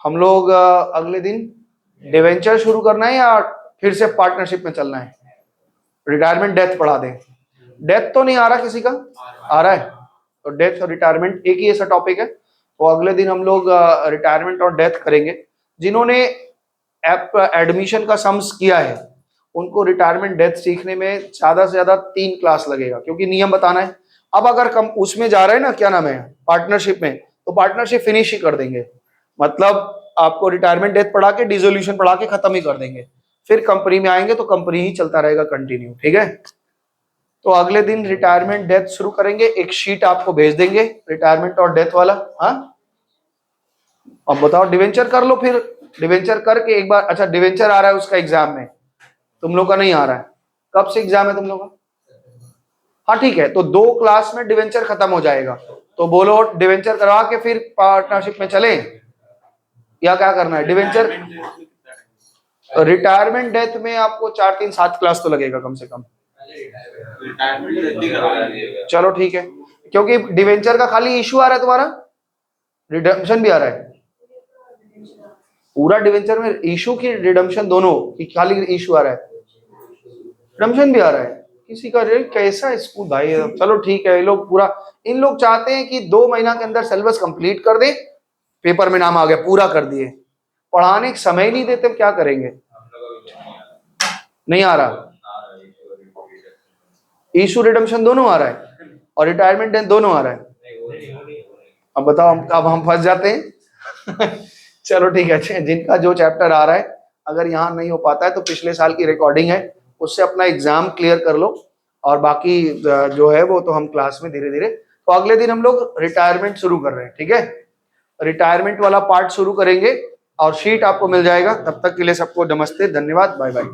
हम लोग अगले दिन डिवेंचर शुरू करना है या फिर से पार्टनरशिप में चलना है? रिटायरमेंट डेथ पढ़ा दें। डेथ तो नहीं आ रहा किसी का? आ रहा है। तो डेथ और रिटायरमेंट एक ही ऐसा टॉपिक है, तो अगले दिन हम लोग रिटायरमेंट और डेथ करेंगे। जिन्होंने एडमिशन का सम्स किया है उनको रिटायरमेंट डेथ सीखने में ज्यादा से ज्यादा 3 क्लास लगेगा, क्योंकि नियम बताना है। अब अगर कम उसमें जा रहे हैं ना, क्या नाम है, पार्टनरशिप में, तो पार्टनरशिप फिनिश ही कर देंगे, मतलब आपको रिटायरमेंट डेथ पढ़ा के डिसोल्यूशन पढ़ा के खत्म ही कर देंगे। फिर कंपनी में आएंगे तो कंपनी ही चलता रहेगा कंटिन्यू, ठीक है। तो अगले दिन रिटायरमेंट डेथ शुरू करेंगे, एक शीट आपको भेज देंगे रिटायरमेंट और डेथ वाला। हाँ अब बताओ, डिवेंचर कर लो, फिर डिवेंचर करके एक बार। अच्छा डिवेंचर आ रहा है उसका एग्जाम में, तुम लोग का नहीं आ रहा है, कब से एग्जाम है तुम लोग का? हाँ ठीक है, तो 2 क्लास में डिवेंचर खत्म हो जाएगा। तो बोलो डिवेंचर करवा के फिर पार्टनरशिप में चले या क्या करना है? डिवेंचर रिटायरमेंट डेथ में आपको 4 3 7 क्लास तो लगेगा कम से कम। चलो ठीक है, क्योंकि डिवेंचर का खाली इशू आ रहा है तुम्हारा, रिडम्पशन भी आ रहा है। पूरा डिवेंचर में इशू की रिडम्पशन दोनों की, खाली इशू आ रहा है, रिडम्पशन भी आ रहा है किसी का? कैसा स्कूल भाई। चलो ठीक है, ये लोग पूरा, इन लोग चाहते हैं कि 2 महीना के अंदर सिलेबस कंप्लीट कर दे, पेपर में नाम आ गया, पूरा कर दिए, पढ़ाने का समय नहीं देते, क्या करेंगे? नहीं आ रहा, इशू रिडम्पशन दोनों आ रहा है और रिटायरमेंट दोनों आ रहा है। अब बताओ, अब हम फंस जाते हैं। चलो ठीक है, जिनका जो चैप्टर आ रहा है, अगर यहाँ नहीं हो पाता है तो पिछले साल की रिकॉर्डिंग है, उससे अपना एग्जाम क्लियर कर लो और बाकी जो है वो तो हम क्लास में धीरे धीरे, तो अगले दिन हम लोग रिटायरमेंट शुरू कर रहे हैं, ठीक है। रिटायरमेंट वाला पार्ट शुरू करेंगे और शीट आपको मिल जाएगा। तब तक के लिए सबको नमस्ते, धन्यवाद, बाय बाय।